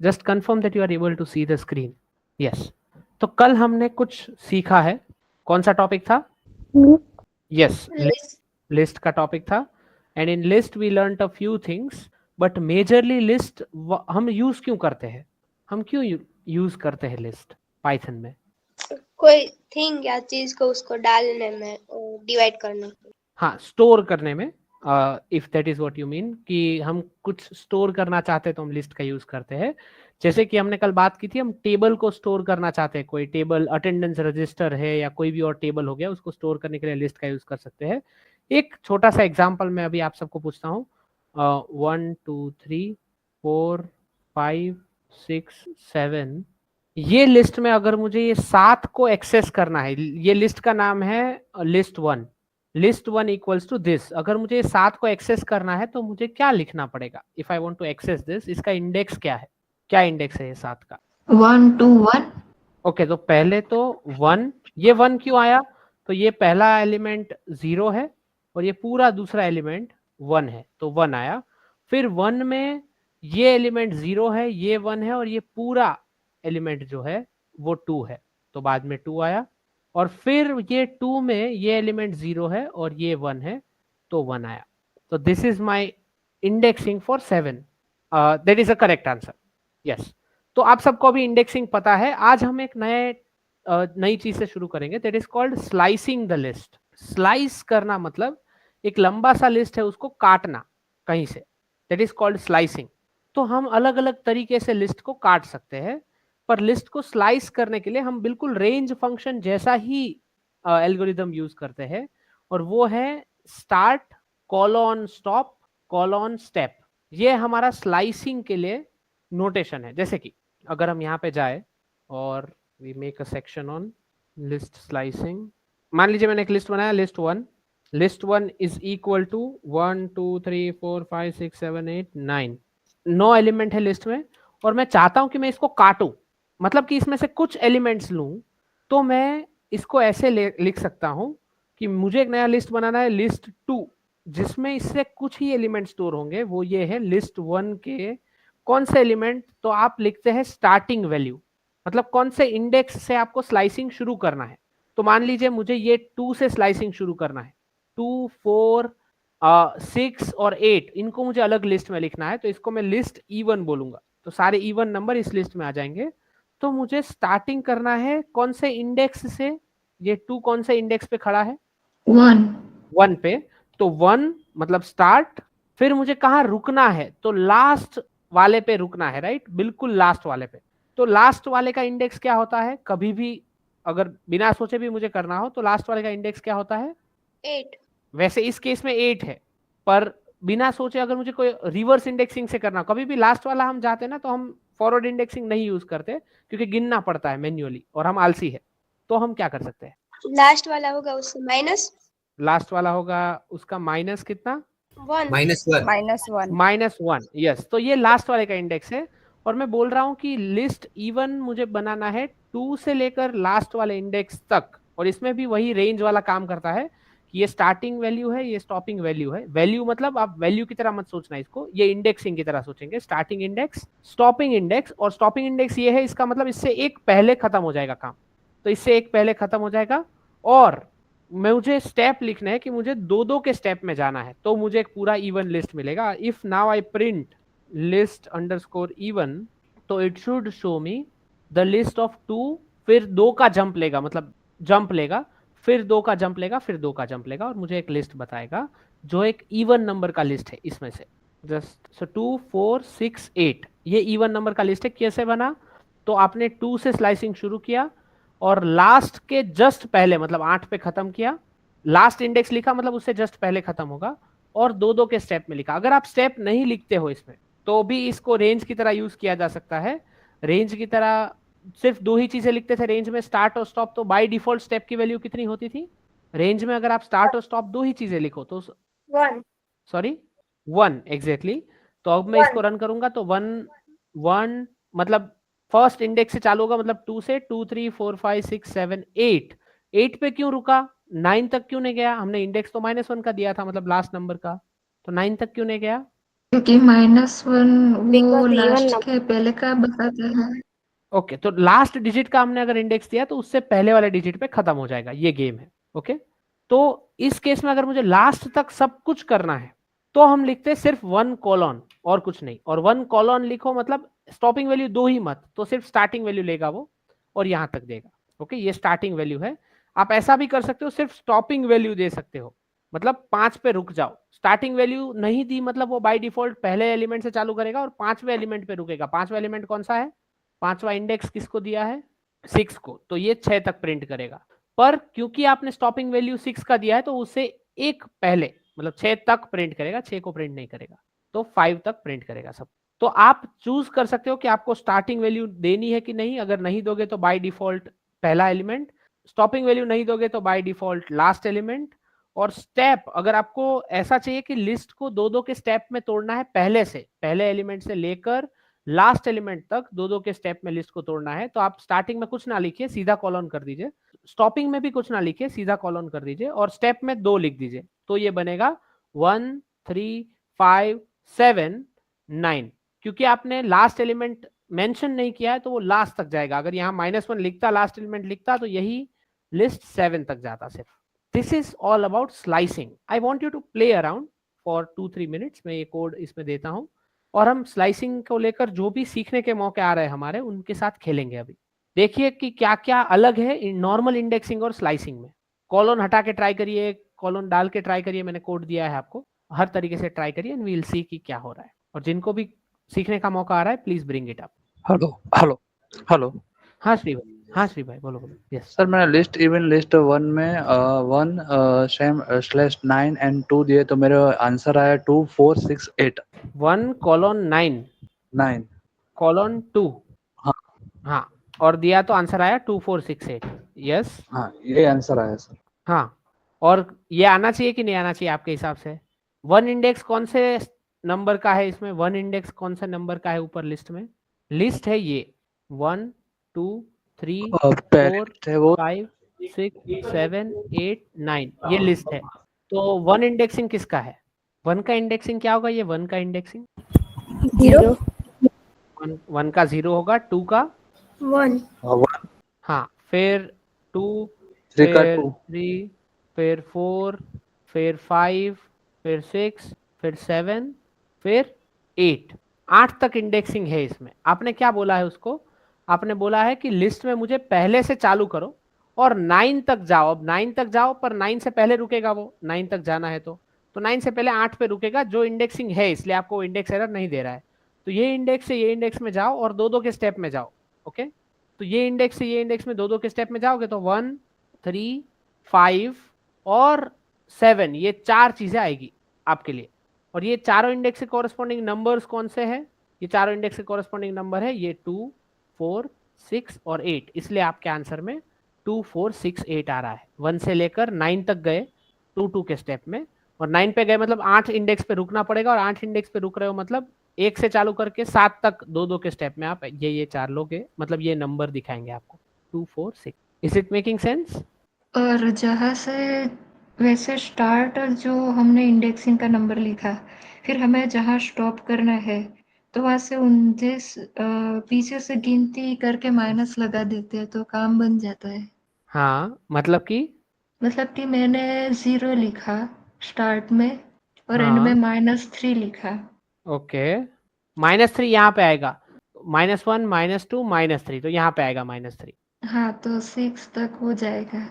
Just confirm that you are able to see the screen. Yes. तो कल हमने कुछ सीखा है. कौन सा टॉपिक था? यस, लिस्ट का टॉपिक था. And in list we learn a few things, but majorly list हम यूज क्यों करते हैं? हम क्यों यूज करते हैं लिस्ट पाइथन में? कोई थिंग या चीज को उसको डालने में, डिवाइड करने में. हाँ, स्टोर करने में. If that is what you mean कि हम कुछ स्टोर करना चाहते हैं तो हम लिस्ट का यूज करते हैं. जैसे कि हमने कल बात की थी, हम टेबल को स्टोर करना चाहते हैं. कोई टेबल अटेंडेंस रजिस्टर है या कोई भी और टेबल हो गया, उसको स्टोर करने के लिए लिस्ट का यूज कर सकते हैं. एक छोटा सा एग्जाम्पल मैं अभी आप सबको पूछता हूँ. 1 2 3 4 5 6 7, ये लिस्ट में अगर मुझे ये 7 को एक्सेस करना है, ये लिस्ट का नाम है list 1. List 1 equals to this. अगर मुझे 7 को एक्सेस करना है तो मुझे क्या लिखना पड़ेगा? If I want to access this, इसका इंडेक्स क्या है? क्या इंडेक्स है ये 7 का? 1 2 1. ओके, तो पहले तो 1. ये 1 क्यों आया? तो ये पहला एलिमेंट 0 है और ये पूरा दूसरा एलिमेंट 1 है, तो 1 आया. फिर 1 में ये एलिमेंट 0 है, ये 1 है, और ये पूरा एलिमेंट जो है वो 2 है, तो बाद में 2 आया. और फिर ये 2 में ये एलिमेंट 0 है और ये 1 है, तो 1 आया. तो this is my indexing for 7. That is a correct answer. Yes. तो आप सबको अभी इंडेक्सिंग पता है. आज हम एक नई चीज से शुरू करेंगे, that is called slicing the list. Slice करना मतलब एक लंबा सा लिस्ट है उसको काटना कहीं से, दैट इज कॉल्ड स्लाइसिंग. तो हम अलग अलग तरीके से लिस्ट को काट सकते हैं, पर लिस्ट को स्लाइस करने के लिए हम बिल्कुल रेंज फंक्शन जैसा ही एल्गोरिदम यूज करते हैं, और वो है start colon stop colon step. ये हमारा स्लाइसिंग के लिए नोटेशन है. जैसे कि अगर हम यहाँ पे जाए और we make a section on list slicing. मान लीजिए मैंने एक लिस्ट बनाया, list 1. List 1 is equal to 1 2 3 4 5 6 7 8 9. 9 element है लिस्ट में, और मैं चाहता हूं कि मैं इसको काटूं, मतलब कि इसमें से कुछ एलिमेंट्स लूं. तो मैं इसको ऐसे लिख सकता हूं कि मुझे एक नया लिस्ट बनाना है, लिस्ट 2, जिसमें इससे कुछ ही एलिमेंट स्टोर होंगे. वो ये है लिस्ट 1 के कौन से एलिमेंट? तो आप लिखते हैं स्टार्टिंग वैल्यू, मतलब कौन से इंडेक्स से आपको स्लाइसिंग शुरू करना है. तो मान लीजिए मुझे ये 2 से स्लाइसिंग शुरू करना है. 2 4 6 और 8, इनको मुझे अलग लिस्ट में लिखना है, तो इसको मैं लिस्ट E1 बोलूंगा. तो सारे E1 नंबर इस लिस्ट में आ जाएंगे. तो मुझे स्टार्टिंग करना है कौन से इंडेक्स से? ये 2 कौन से इंडेक्स पे खड़ा है? 1 पे. तो 1 मतलब स्टार्ट. फिर मुझे कहाँ रुकना है? तो लास्ट वाले पे रुकना है, राइट? बिल्कुल लास्ट वाले पे. तो लास्ट वाले का इंडेक्स क्या होता है? कभी भी अगर बिना सोचे भी मुझे करना हो तो लास्ट वाले का इंडेक्स क्या होता है? 8. वैसे इस केस में 8 है, पर बिना सोचे अगर मुझे कोई रिवर्स इंडेक्सिंग से करना, कभी भी लास्ट वाला हम जाते ना तो हम फॉरवर्ड इंडेक्सिंग नहीं यूज करते, क्योंकि गिनना पड़ता है मैन्युअली और हम आलसी है. तो हम क्या कर सकते हैं? लास्ट वाला होगा उससे माइनस. लास्ट वाला होगा उसका माइनस कितना? 1. -1 -1. यस. तो ये लास्ट वाले का इंडेक्स है. और मैं बोल रहा हूं कि लिस्ट E1 मुझे बनाना है 2 से लेकर लास्ट वाले इंडेक्स तक, और इसमें भी वही रेंज वाला काम करता है कि ये स्टार्टिंग वैल्यू है, ये स्टॉपिंग वैल्यू है. वैल्यू मतलब आप वैल्यू की तरह मत सोचना इसको, ये इंडेक्सिंग की तरह सोचेंगे. Starting index, stopping index. और स्टॉपिंग इंडेक्स ये है, इसका मतलब इससे एक पहले खत्म हो जाएगा काम, तो इससे एक पहले खत्म हो जाएगा. और मुझे स्टेप लिखना है कि मुझे 2-2 के स्टेप में जाना है, तो मुझे एक पूरा E1 लिस्ट मिलेगा. If now I print list underscore E1, तो it should show me the list of 2, फिर 2 का जंप लेगा, मतलब जंप लेगा, फिर 2 का जंप लेगा, फिर 2 का जंप लेगा, और मुझे एक लिस्ट बताएगा जो एक E1 नंबर का लिस्ट है इसमें से. जस्ट सो 2 4 6 8, ये E1 नंबर का लिस्ट है. कैसे बना? तो आपने 2 से स्लाइसिंग शुरू किया और लास्ट के जस्ट पहले, मतलब 8 पे खत्म किया. लास्ट इंडेक्स लिखा मतलब उससे जस्ट पहले खत्म होगा, और 2-2 के स्टेप में लिखा. अगर आप स्टेप नहीं लिखते हो इसमें, तो भी इसको रेंज की तरह यूज किया जा सकता है. रेंज की तरह सिर्फ 2 ही चीजें लिखते थे रेंज में, स्टार्ट और स्टॉप. तो बाय डिफॉल्ट स्टेप की वैल्यू कितनी होती थी रेंज में? अगर आप स्टार्ट और स्टॉप 2 ही चीजें लिखो तो 1. Sorry 1 exactly. तो अब मैं इसको रन करूंगा तो 1 1 मतलब फर्स्ट इंडेक्स से चालू होगा, मतलब 2 से 2 3 4 5 6 7 8. 8 पे क्यों रुका? 9 तक क्यों नहीं गया? हमने इंडेक्स तो -1 का दिया था, मतलब लास्ट नंबर का. तो 9 तक क्यों नहीं गया? क्योंकि -1 वो Because even लास्ट number के पहले का बताते हैं। ओके, तो लास्ट डिजिट का हमने अगर इंडेक्स दिया तो उससे पहले वाले डिजिट पे खत्म हो जाएगा, ये गेम है। ओके, तो इस केस में अगर मुझे लास्ट तक सब कुछ करना है तो हम लिखते हैं सिर्फ 1 कॉलन और कुछ नहीं। और 1 कॉलन लिखो मतलब स्टॉपिंग वैल्यू दो ही मत, तो सिर्फ स्टार्टिंग वैल्यू लेगा वो और यहां तक देगा। ओके, ये स्टार्टिंग वैल्यू है। आप ऐसा भी कर सकते हो, सिर्फ स्टॉपिंग वैल्यू दे सकते हो, मतलब 5 पे रुक जाओ। स्टार्टिंग वैल्यू नहीं दी मतलब वो बाय डिफॉल्ट पहले एलिमेंट से चालू करेगा और 5वें एलिमेंट पे रुकेगा। 5वां एलिमेंट कौन सा है? 5वां इंडेक्स किसको दिया है? 6 को, तो ये 6 तक प्रिंट करेगा। पर क्योंकि आपने स्टॉपिंग वैल्यू 6 का दिया है तो उसे एक पहले मतलब 6 तक प्रिंट करेगा, 6 को प्रिंट नहीं करेगा, तो 5 तक प्रिंट करेगा सब। तो आप चूज कर सकते हो कि आपको स्टार्टिंग वैल्यू देनी है कि नहीं। अगर नहीं दोगे तो बाय डिफॉल्ट पहला एलिमेंट, स्टॉपिंग वैल्यू नहीं दोगे तो बाय डिफॉल्ट लास्ट एलिमेंट। और स्टेप अगर आपको ऐसा चाहिए कि लिस्ट को दो दो के स्टेप में तोड़ना है, पहले से पहले एलिमेंट से लेकर लास्ट एलिमेंट तक दो दो के स्टेप में लिस्ट को तोड़ना है, तो आप स्टार्टिंग में कुछ ना लिखिए, सीधा कॉलन कर दीजिए। स्टॉपिंग में भी कुछ ना लिखिए, सीधा कॉलन कर दीजिए और स्टेप में 2 लिख दीजिए। तो ये बनेगा 1 3 5 7 9। क्योंकि आपने लास्ट एलिमेंट मेंशन नहीं किया है तो वो लास्ट तक जाएगा। अगर यहाँ -1 लिखता, लास्ट एलिमेंट लिखता, तो यही लिस्ट 7 तक जाता सिर्फ। This is all about slicing. I want you to play around for 2-3 minutes. मैं ये कोड इसमें देता हूँ और हम स्लाइसिंग को लेकर जो भी सीखने के मौके आ रहे हैं हमारे, उनके साथ खेलेंगे। अभी देखिए कि क्या क्या अलग है नॉर्मल इंडेक्सिंग और स्लाइसिंग में। कॉलन हटा के ट्राई करिए, कॉलन डाल के ट्राई करिए, मैंने कोड दिया है आपको, हर तरीके से ट्राई करिए एंड वी विल सी कि क्या हो रहा है। और जिनको भी सीखने का मौका आ रहा है please bring it up. Hello hello hello. हाँ श्री भाई, हाँ श्री भाई बोलो बोलो। यस सर मैंने लिस्ट इवन लिस्ट 1 में 1 सेम /9 एंड 2 दिए तो मेरा आंसर आया 2 4 6 8 1 कॉलन 9 9। कॉलन 2, हाँ हाँ, और दिया तो आंसर आया 2 4 6 8। यस, हाँ ये आंसर आया सर। हाँ। और ये आना चाहिए कि नहीं आना चाहिए आपके हिसाब से? 1 इंडेक्स कौन से नंबर का है इसमें? 1 इंडेक्स कौन सा नंबर का है ऊपर लिस्ट में? लिस्ट है ये 1 2 3 पहले 4 थे वो 5 6 7 8 9, ये लिस्ट है। तो 1 इंडेक्सिंग किसका है? 1 का इंडेक्सिंग क्या होगा? ये 1 का इंडेक्सिंग 0 1 का 0 होगा, 2 का 1 1 हाँ, फिर 2, 3 का फिर 2 3, फिर 4, फिर 5, फिर 6, फिर 7, फिर 8। 8 तक इंडेक्सिंग है इसमें। आपने क्या बोला है उसको? आपने बोला है कि लिस्ट में मुझे पहले से चालू करो और 9 तक जाओ। अब 9 तक जाओ, पर 9 से पहले रुकेगा वो, 9 तक जाना है तो 9 से पहले 8 पे रुकेगा जो इंडेक्सिंग है, इसलिए आपको इंडेक्स एरर नहीं दे रहा है। तो ये इंडेक्स से ये इंडेक्स में जाओ और दो दो के स्टेप में जाओ। ओके, तो ये इंडेक्स से ये इंडेक्स में दो दो के स्टेप में जाओगे तो 1 3 5 और 7, ये 4 चीजें आएगी आपके लिए। और ये चारों इंडेक्स से कॉरेस्पॉन्डिंग नंबर्स कौन से हैं? ये चारों इंडेक्स से कॉरेस्पॉन्डिंग नंबर है ये 2 4 6 और 8, इसलिए आपके आंसर में 2 4 6 8 आ रहा है। 1 से लेकर 9 तक गए 2 2 के स्टेप में, और 9 पे गए मतलब 8 इंडेक्स पे रुकना पड़ेगा, और 8 इंडेक्स पे रुक रहे हो मतलब 1 से चालू करके 7 तक दो दो के स्टेप में आप ये 4 लोगे, मतलब ये नंबर दिखाएंगे आपको 2 4 6। Is it making sense? और जहाँ से वैसे स्टार्ट जो हमने इंडेक्सिंग का नंबर लिखा, फिर हमें जहाँ स्टॉप करना है तो वहाँ से 29 पीछे से गिनती करके माइनस लगा देते हैं तो काम बन जाता है। हाँ, मतलब कि मैंने 0 लिखा स्टार्ट में और एंड में हाँ -3 लिखा। ओके, -3 यहाँ पे आएगा, -1 -2 -3, तो यहाँ पे आएगा -3। हाँ, तो 6 तक हो जाएगा।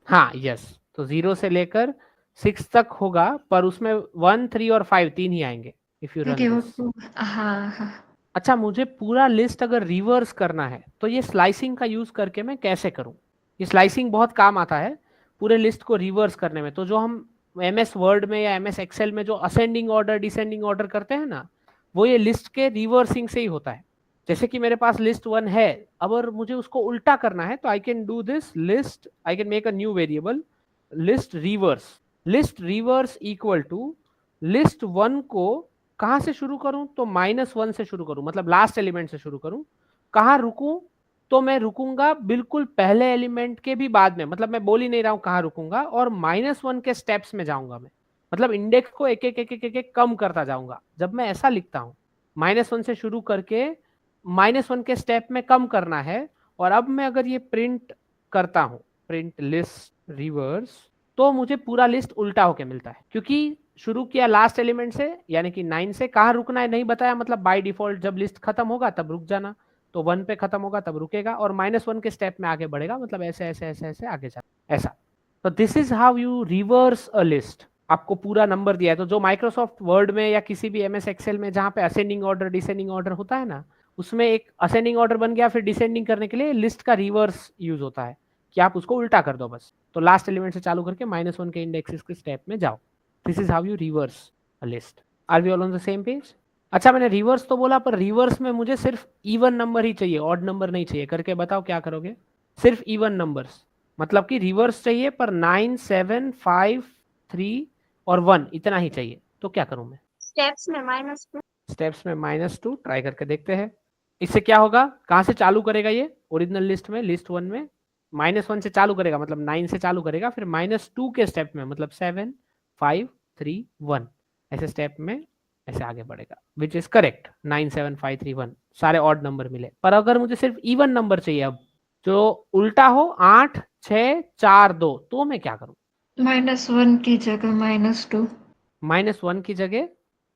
हाँ यस, तो 0 से लेकर 6 तक होगा, पर उसमें 1 3 और 5 तीन ही आएंगे इफ यू रन क्योंकि वो दिस। हाँ हाँ। अच्छा, मुझे पूरा लिस्ट अगर रिवर्स करना है तो ये स्लाइसिंग का यूज करके मैं कैसे करूं? ये स्लाइसिंग बहुत काम आता है पूरे लिस्ट को रिवर्स करने में। तो जो हम MS वर्ड में या MS एक्सेल में जो असेंडिंग ऑर्डर डिसेंडिंग ऑर्डर करते हैं ना, वो ये लिस्ट के रिवर्सिंग से ही होता है। जैसे कि मेरे पास लिस्ट 1 है, अगर मुझे उसको उल्टा करना है तो I can do this list, I can make a new variable list reverse. List reverse equal to list 1 को कहां से शुरू करूं? तो -1 से शुरू करूं, मतलब लास्ट एलिमेंट से शुरू करूं। कहां रुकूं? तो मैं रुकूंगा बिल्कुल पहले एलिमेंट के भी बाद में, मतलब मैं बोल ही नहीं रहा हूं कहां रुकूंगा, और -1 के स्टेप्स में जाऊंगा मैं। मतलब इंडेक्स को एक एक एक एक एक, एक कम करता जाऊंगा। जब मैं ऐसा लिखता हूँ -1 से शुरू करके -1 के स्टेप में कम करना है, और अब मैं अगर ये प्रिंट करता हूँ, प्रिंट लिस्ट रिवर्स, तो मुझे पूरा लिस्ट उल्टा होके मिलता है, क्योंकि शुरू किया लास्ट एलिमेंट से, यानी कि 9 से। कहाँ रुकना है नहीं बताया, मतलब बाय डिफॉल्ट जब लिस्ट खत्म होगा तब रुक जाना, तो 1 पे खत्म होगा तब रुकेगा, और -1 के स्टेप में आगे बढ़ेगा, मतलब ऐसे ऐसे ऐसे ऐसे आगे जाए, ऐसा। तो this is how you reverse a list. आपको पूरा नंबर दिया है, तो जो माइक्रोसॉफ्ट वर्ड में या किसी भी MS एक्सेल में जहाँ पे असेंडिंग ऑर्डर डिसेंडिंग ऑर्डर होता है ना, उसमें एक असेंडिंग ऑर्डर बन गया, फिर डिसेंडिंग करने के लिए लिस्ट का रिवर्स यूज होता है, कि आप उसको उल्टा कर दो बस। तो लास्ट एलिमेंट से चालू करके -1 के इंडेक्सेस के स्टेप में जाओ। This is how you reverse a list. Are we all on the same page? अच्छा, मैंने रिवर्स तो बोला, पर रिवर्स में मुझे सिर्फ इवन नंबर ही चाहिए, ऑड नंबर नहीं चाहिए। करके बताओ क्या करोगे? सिर्फ इवन नंबर्स, मतलब कि रिवर्स चाहिए पर 9, 7, 5, 3 और 1 इतना ही चाहिए। तो क्या करूं मैं? स्टेप्स में -2। स्टेप्स में -2 ट्राई करके देखते हैं। इससे क्या होगा? कहाँ से चालू करेगा ये? ओरिजिनल लिस्ट में, लिस्ट 1 में -1 से चालू करेगा, मतलब 9 से चालू करेगा, फिर -2 के स्टेप में, मतलब 7, 5, 3, 1 ऐसे स्टेप में ऐसे आगे बढ़ेगा, विच इज करेक्ट। 9, 7, 5, 3, 1 सारे ऑड नंबर मिले। पर अगर मुझे सिर्फ इवन नंबर चाहिए, अब जो उल्टा हो, 8, 6, 4, 2, तो मैं क्या करूं? -1 की जगह -2। -1 की जगह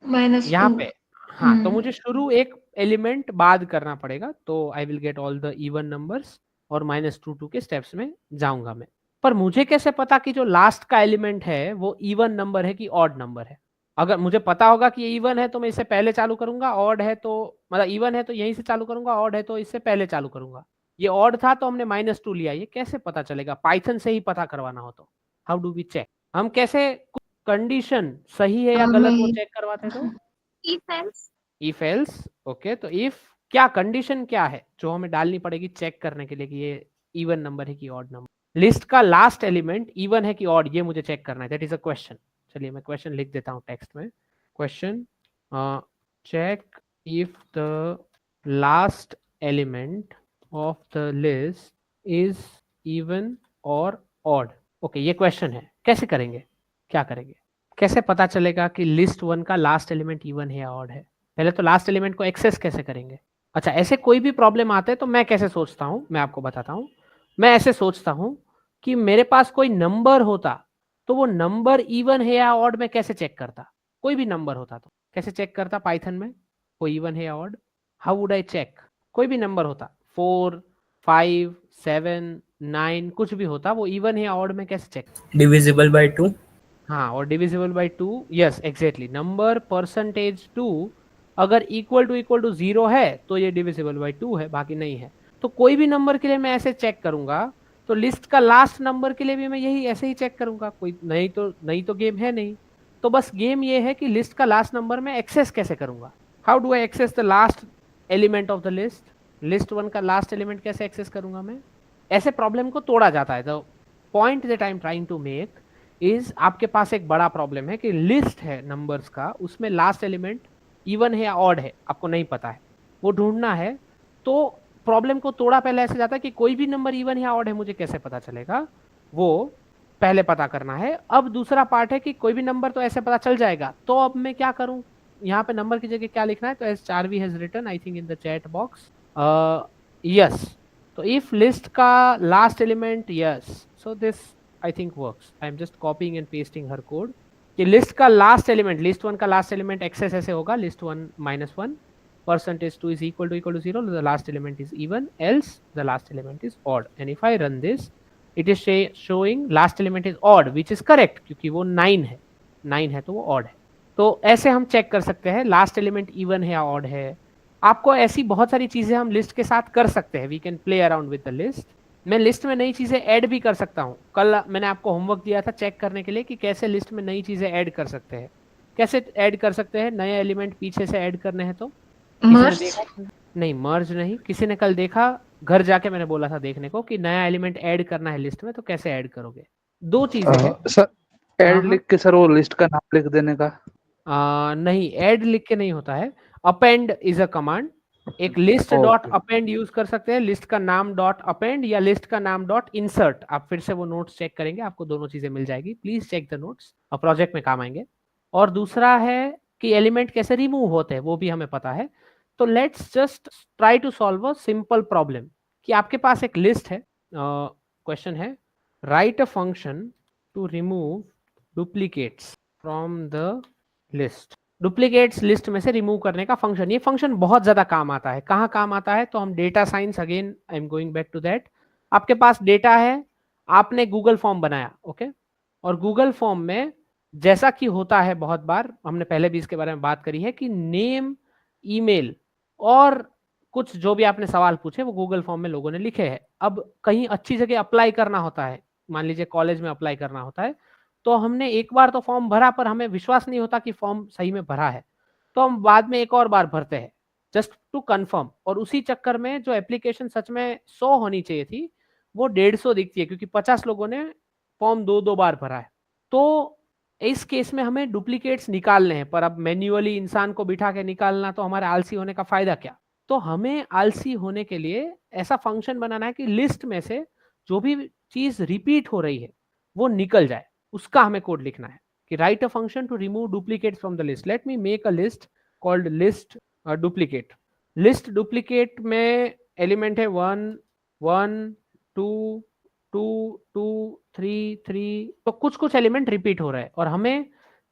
-2। यहाँ पे, हाँ, तो मुझे शुरू एक एलिमेंट बाद करना पड़ेगा, तो आई will get all the even numbers, और -2 के स्टेप्स में जाऊंगा मैं। पर मुझे कैसे पता कि जो लास्ट का एलिमेंट है वो इवन नंबर है कि ऑड नंबर है? अगर मुझे पता होगा कि ये इवन है तो मैं इससे पहले चालू करूंगा, ऑड है तो, मतलब इवन है तो यहीं से चालू करूंगा, ऑड है तो इससे पहले चालू करूंगा। ये ऑड था तो हमने -2 लिया, ये कैसे पता चलेगा? पाइथन से ही पता करवाना हो तो हाउ डू वी चेक? हम कैसे कंडीशन सही है या गलत वो चेक करवाते? तो if else. If else, okay. तो इफ क्या कंडीशन क्या है जो हमें डालनी पड़ेगी चेक करने के लिए कि ये इवन नंबर है कि ऑड नंबर? लिस्ट का लास्ट एलिमेंट इवन है कि ऑड, ये मुझे चेक करना है, दैट इज अ क्वेश्चन। चलिए मैं क्वेश्चन लिख देता हूँ टेक्स्ट में। Question, check if the last element of the list is even और ऑड। ओके, ये क्वेश्चन है। कैसे करेंगे? क्या करेंगे? कैसे पता चलेगा कि लिस्ट 1 का लास्ट एलिमेंट इवन है या ऑड है? पहले तो लास्ट एलिमेंट को एक्सेस कैसे करेंगे? अच्छा, ऐसे कोई भी प्रॉब्लम आते हैं तो मैं कैसे सोचता हूँ, मैं आपको बताता हूँ। मैं ऐसे सोचता हूँ कि मेरे पास कोई नंबर होता तो वो नंबर इवन है या ऑड में कैसे चेक करता? कोई भी नंबर होता तो कैसे चेक करता पाइथन में कोई इवन है या odd? How would I check? कोई भी नंबर होता, 4, 5, 7, 9 कुछ भी होता, वो इवन है या ऑड में कैसे चेक? Divisible by 2। हाँ, और divisible by 2, yes exactly. Number %2 अगर इक्वल टू 0 है तो ये डिविजिबल बाय 2 है, बाकी नहीं है। तो कोई भी नंबर के लिए मैं ऐसे चेक करूंगा, तो लिस्ट का लास्ट नंबर के लिए भी मैं यही ऐसे ही चेक करूंगा। कोई नहीं तो गेम है नहीं। तो बस गेम ये है कि लिस्ट का लास्ट नंबर में एक्सेस कैसे करूंगा? How do I access the last element of the list? List 1 का लास्ट एलिमेंट कैसे एक्सेस करूंगा मैं? ऐसे प्रॉब्लम को तोड़ा जाता है। The point that I am trying to make is, आपके पास एक बड़ा प्रॉब्लम है कि लिस्ट है नंबर्स का, उसमें लास्ट एलिमेंट इवन है या ऑड है आपको नहीं पता है, वो ढूंढना है। तो प्रॉब्लम को तोड़ा पहले ऐसे जाता है कि कोई भी नंबर इवन या ऑड है मुझे कैसे पता चलेगा, वो पहले पता करना है। अब दूसरा पार्ट है कि कोई भी नंबर तो ऐसे पता चल जाएगा, तो अब मैं क्या करूं? यहाँ पे नंबर की जगह क्या लिखना है? तो S Charvi has written I think in the chat box, yes. तो इफ लिस्ट का last element, yes, so this I think works. I am just copying and pasting her code. कि लिस्ट का लास्ट एलिमेंट, लिस्ट 1 का last element access ऐसे होगा, list 1 -1 %2 is equal to 0, the last element is even, else the last element is odd. And if I run this, it is showing last element is odd, which is correct क्योंकि वो 9 है, 9 है तो वो odd है। तो ऐसे हम चेक कर सकते हैं लास्ट एलिमेंट इवन है या ऑड है। आपको ऐसी बहुत सारी चीजें हम लिस्ट के साथ कर सकते हैं। We can play around with the list. मैं लिस्ट में नई चीजें ऐड भी कर सकता हूँ। कल मैंने आपको होमवर्क दिया था चेक करने के लिए कि कैसे लिस्ट में नई चीजें ऐड कर सकते हैं। कैसे ऐड कर सकते हैं? नए एलिमेंट पीछे से ऐड करने हैं तो नहीं, मर्ज नहीं। किसी ने कल देखा, घर जाके मैंने बोला था देखने को कि नया एलिमेंट ऐड करना है लिस्ट में, तो कैसे ऐड करोगे? दो चीजें हैं सर। ऐड लिख के सर वो लिस्ट का नाम लिख देने का? नहीं, ऐड लिख के नहीं होता है। अपेंड इज अ कमांड, एक list dot Okay. Append use कर सकते हैं, लिस्ट का नाम डॉट अपेंड या लिस्ट का नाम डॉट इंसर्ट। आप फिर से वो नोट्स चेक करेंगे, आपको दोनों चीजें मिल जाएगी, प्लीज चेक द नोट्स और प्रोजेक्ट में काम आएंगे। और दूसरा है कि एलिमेंट कैसे रिमूव होते हैं वो भी हमें पता है। तो let's just try to solve a simple problem कि आपके पास एक लिस्ट है, क्वेश्चन है write a function to remove duplicates from the list. Duplicates list में से रिमूव करने का फंक्शन। ये फंक्शन बहुत ज्यादा काम आता है। कहाँ काम आता है? तो हम data science, again I am going back to that. आपके पास डेटा है, आपने गूगल फॉर्म बनाया, ओके और गूगल फॉर्म में जैसा कि होता है बहुत बार, हमने पहले भी इसके बारे में बात करी है कि नेम, ईमेल और कुछ जो भी आपने सवाल पूछे वो गूगल फॉर्म में लोगों ने लिखे हैं। अब कहीं अच्छी जगह अप्लाई करना होता है, मान लीजिए कॉलेज में अप्लाई करना होता है, तो हमने एक बार तो फॉर्म भरा पर हमें विश्वास नहीं होता कि फॉर्म सही में भरा है, तो हम बाद में एक और बार भरते हैं जस्ट टू कंफर्म। और उसी चक्कर में जो एप्लीकेशन सच में 100 होनी चाहिए थी वो 150 दिखती है, क्योंकि 50 लोगों ने फॉर्म 2-2 बार भरा है। तो इस केस में हमें डुप्लीकेट्स निकालने हैं, पर अब मैन्युअली इंसान को बिठा के निकालना, तो हमारे आलसी होने का फायदा क्या? तो हमें आलसी होने के लिए ऐसा फंक्शन बनाना है कि लिस्ट में से जो भी चीज रिपीट हो रही है वो निकल जाए, उसका हमें कोड लिखना है कि write a function to remove duplicates from the list. Let me make a list called list duplicate. List duplicate में एलिमेंट है 1 1 2 2 2 3 3, तो कुछ कुछ एलिमेंट रिपीट हो रहा है और हमें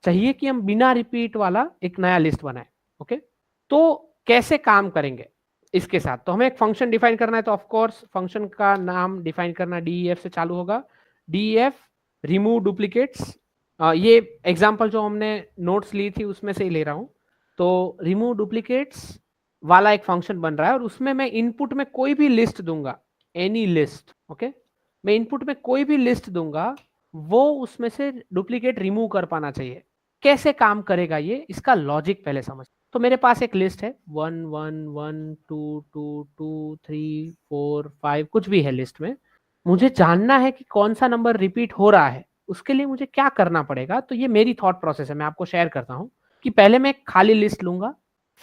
चाहिए कि हम बिना रिपीट वाला एक नया लिस्ट बनाए। ओके, तो कैसे काम करेंगे इसके साथ? तो हमें एक फंक्शन डिफाइन करना है, तो ऑफ कोर्स फंक्शन का नाम डिफाइन करना DEF से चालू होगा। DEF remove duplicates. ये एग्जांपल जो हमने नोट्स ली थी उसमें से ही ले रहा हूं। तो रिमूव डुप्लीकेट्स वाला एक फंक्शन बन रहा है और उसमें मैं इनपुट में कोई भी लिस्ट दूंगा, एनी लिस्ट। ओके, मैं इनपुट में कोई भी लिस्ट दूंगा, वो उसमें से डुप्लीकेट रिमूव कर पाना चाहिए। कैसे काम करेगा ये, इसका लॉजिक पहले समझ। तो मेरे पास एक लिस्ट है 1 1 1 2 2 2 3 4 5, कुछ भी है लिस्ट में। मुझे जानना है कि कौन सा नंबर रिपीट हो रहा है, उसके लिए मुझे क्या करना पड़ेगा? तो ये मेरी थॉट प्रोसेस है, मैं आपको शेयर करता हूं कि पहले मैं खाली लिस्ट लूंगा,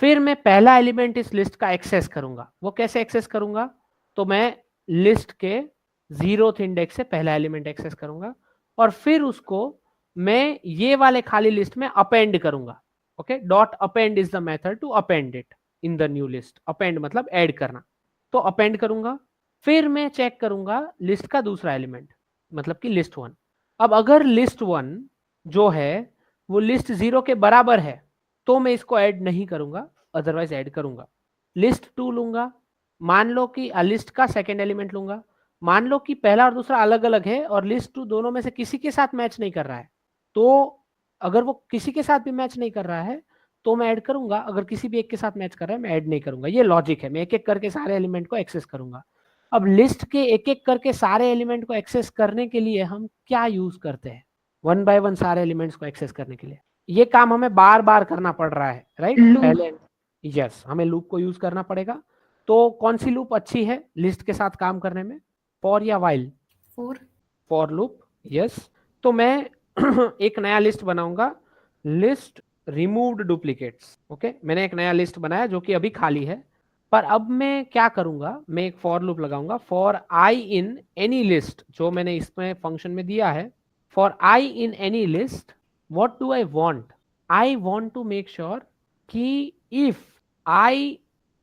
फिर मैं पहला एलिमेंट इस लिस्ट का एक्सेस करूंगा। वो कैसे एक्सेस करूंगा? तो मैं लिस्ट के 0th इंडेक्स से पहला एलिमेंट एक्सेस करूंगा और फिर उसको मैं ये वाले खाली लिस्ट में अपेंड करूंगा। Okay, dot append is the method to append it in the new list. Append मतलब ऐड करना। तो अपेंड करूंगा, फिर मैं चेक करूंगा लिस्ट का दूसरा एलिमेंट, मतलब कि लिस्ट 1। अब अगर लिस्ट 1 जो है वो लिस्ट 0 के बराबर है तो मैं इसको ऐड नहीं करूंगा, अदरवाइज ऐड करूंगा। लिस्ट 2 लूंगा, मान लो कि लिस्ट का सेकेंड एलिमेंट लूंगा, मान लो कि पहला और दूसरा अलग अलग है और लिस्ट 2 दोनों में से किसी के साथ मैच नहीं कर रहा है, तो अगर वो किसी के साथ भी मैच नहीं कर रहा है तो मैं ऐड करूंगा, अगर किसी भी एक के साथ मैच कर रहा है मैं ऐड नहीं करूंगा। ये लॉजिक है, मैं एक एक करके सारे एलिमेंट को एक्सेस करूंगा। अब लिस्ट के एक एक करके सारे एलिमेंट को एक्सेस करने के लिए हम क्या यूज करते हैं? 1 बाय 1 सारे एलिमेंट्स को एक्सेस करने के लिए ये काम हमें बार बार करना पड़ रहा है, राइट? पहले यस, हमें लूप को यूज करना पड़ेगा। तो कौन सी लूप अच्छी है लिस्ट के साथ काम करने में, फॉर या वाइल? For loop, yes. तो मैं एक नया लिस्ट बनाऊंगा, लिस्ट रिमूव्ड डुप्लीकेट्स। ओके, मैंने एक नया लिस्ट बनाया जो कि अभी खाली है, पर अब मैं क्या करूंगा, मैं एक फॉर लूप लगाऊंगा for I in any list, जो मैंने इसमें फंक्शन में दिया है। For I in any list, what do I want? I want to make sure कि if I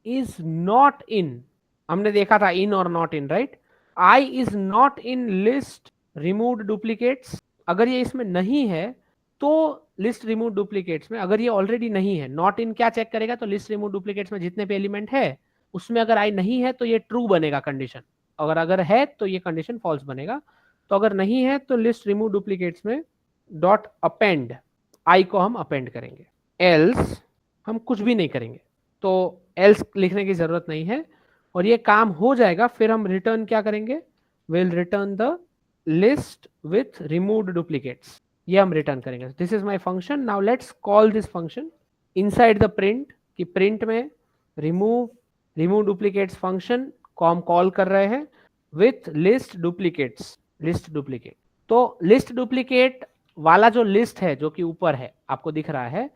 is not in, हमने देखा था इन और not in, right? I is not in list removed duplicates, अगर ये इसमें नहीं है तो लिस्ट रिमूव डुप्लीकेट्स में, अगर ये ऑलरेडी नहीं है, नॉट इन क्या चेक करेगा? तो लिस्ट रिमूव डुप्लीकेट्स में जितने भी एलिमेंट है उसमें अगर आई नहीं है तो ये ट्रू बनेगा कंडीशन, अगर है तो ये कंडीशन फॉल्स बनेगा। तो अगर नहीं है तो लिस्ट रिमूव डुप्लीकेट्स में डॉट अपेंड आई को हम अपेंड करेंगे, एल्स हम कुछ भी नहीं करेंगे। तो एल्स लिखने की जरूरत नहीं है और ये काम हो जाएगा। फिर हम रिटर्न क्या करेंगे? Will return the list with removed duplicates, ये हम रिटर्न करेंगे। This is my function. Now let's call this function inside the print, कि प्रिंट में रिमूव डुप्लीकेट्स फंक्शन को हम कॉल कर रहे हैं with list duplicates, list duplicate. तो लिस्ट डुप्लीकेट वाला जो लिस्ट है जो कि ऊपर है आपको दिख रहा है,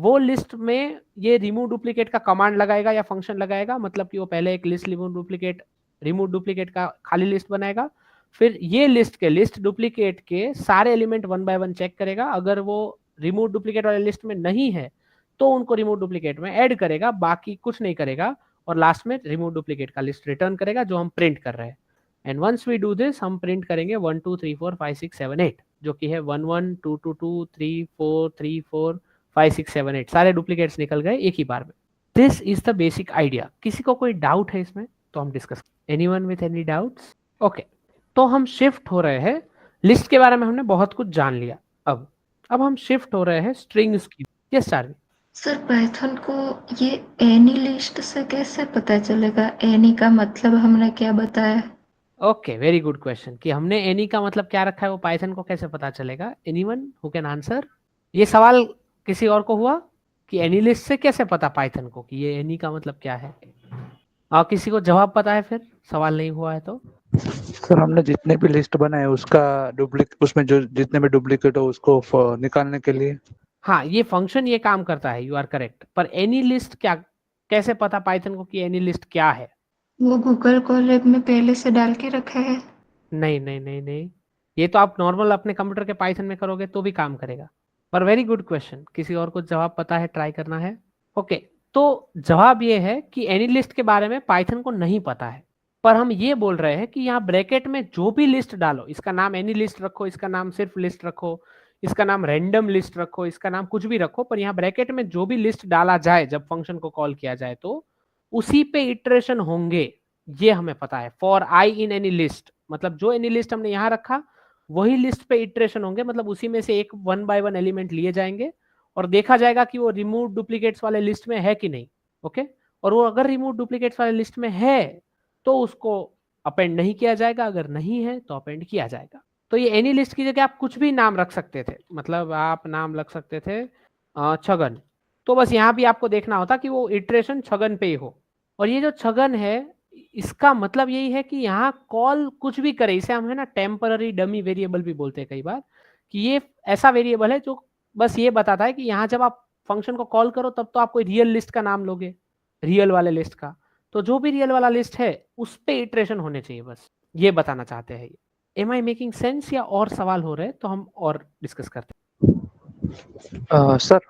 वो लिस्ट में ये रिमूव डुप्लीकेट का कमांड लगाएगा या फंक्शन लगाएगा, मतलब कि वो पहले एक लिस्ट रिमूव डुप्लीकेट का खाली लिस्ट बनाएगा, फिर ये लिस्ट डुप्लीकेट के सारे element one by one check करेगा, अगर वो रिमूव डुप्लीकेट वाले लिस्ट में नहीं है तो उनको रिमूव डुप्लीकेट में ऐड करेगा, बाकी कुछ नहीं करेगा, और लास्ट में रिमूव डुप्लीकेट का लिस्ट रिटर्न करेगा जो हम प्रिंट कर रहे हैं। And once we do this, हम प्रिंट करेंगे 1 2 3 4 5 6 7 8, जो कि है 1 1 2 2 2 3 4 3 4 5 6 7 8, सारे डुप्लीकेट्स निकल गए एक ही बार में। This is the basic idea. किसी को कोई डाउट है इसमें तो हम discuss, anyone with any doubts? Okay, तो हम शिफ्ट हो रहे हैं, लिस्ट के बारे में हमने बहुत कुछ जान लिया। अब हम शिफ्ट हो रहे हैं स्ट्रिंग्स की। यस चार्वी। सर पाइथन को ये एनी लिस्ट से कैसे पता चलेगा? एनी का मतलब हमने क्या बताया? ओके, वेरी गुड क्वेश्चन कि हमने एनी का मतलब क्या रखा है वो पाइथन को कैसे पता चलेगा। Anyone who can answer? ये सवाल किसी और को हुआ कि एनी लिस्ट से कैसे पता पाइथन को कि ये एनी का मतलब क्या है? और किसी को जवाब पता है फिर, सवाल नहीं हुआ है तो? सर हमने जितने भी लिस्ट बनाए उसका उसमें जो जितने भी डुप्लीकेट हो उसको निकालने के लिए। हाँ, ये फंक्शन ये काम करता है, यू आर करेक्ट। पर एनी लिस्ट क्या, कैसे पता पाइथन को कि एनी लिस्ट क्या है? वो गूगल कोलैब में पहले से डाल के रखा है। नहीं नहीं नहीं नहीं, ये तो आप नॉर्मल अपने कंप्यूटर के पाइथन में करोगे तो भी काम करेगा। पर वेरी गुड क्वेश्चन, किसी और को जवाब पता है, ट्राई करना है। ओके, तो जवाब ये है कि एनी लिस्ट के बारे में पाइथन को नहीं पता है, पर हम ये बोल रहे हैं कि यहाँ ब्रैकेट में जो भी लिस्ट डालो, इसका नाम एनी लिस्ट रखो, इसका नाम सिर्फ लिस्ट रखो, इसका नाम रैंडम लिस्ट रखो, इसका नाम कुछ भी रखो, पर यहाँ ब्रैकेट में जो भी लिस्ट डाला जाए जब फंक्शन को कॉल किया जाए तो उसी पे इटरेशन होंगे, ये हमें पता है। For I in any list, मतलब जो एनी लिस्ट हमने यहाँ रखा वही लिस्ट पे इटरेशन होंगे, मतलब उसी में से एक वन बाय वन एलिमेंट लिए जाएंगे और देखा जाएगा कि वो रिमूव डुप्लीकेट्स वाले लिस्ट में है कि नहीं। ओके, और वो अगर रिमूव डुप्लीकेट्स वाले लिस्ट में है तो उसको अपेंड नहीं किया जाएगा, अगर नहीं है तो अपेंड किया जाएगा। तो ये एनी लिस्ट की जगह आप कुछ भी नाम रख सकते थे, मतलब आप नाम रख सकते थे छगन, तो बस यहाँ भी आपको देखना होता कि वो इटरेशन छगन पे ही हो। और ये जो छगन है इसका मतलब यही है कि यहाँ कॉल कुछ भी करे, इसे हम है ना टेम्पररी डमी वेरिएबल भी बोलते हैं कई बार, कि ये ऐसा वेरिएबल है जो बस ये बताता है कि यहाँ जब आप फंक्शन को कॉल करो तब तो आप कोई रियल लिस्ट का नाम लोगे, रियल वाले लिस्ट का, तो जो भी रियल वाला लिस्ट है उस पे इटरेशन होने चाहिए, बस ये बताना चाहते हैं। एम आई मेकिंग सेंस या और सवाल हो रहे हैं तो हम और डिस्कस करते हैं। सर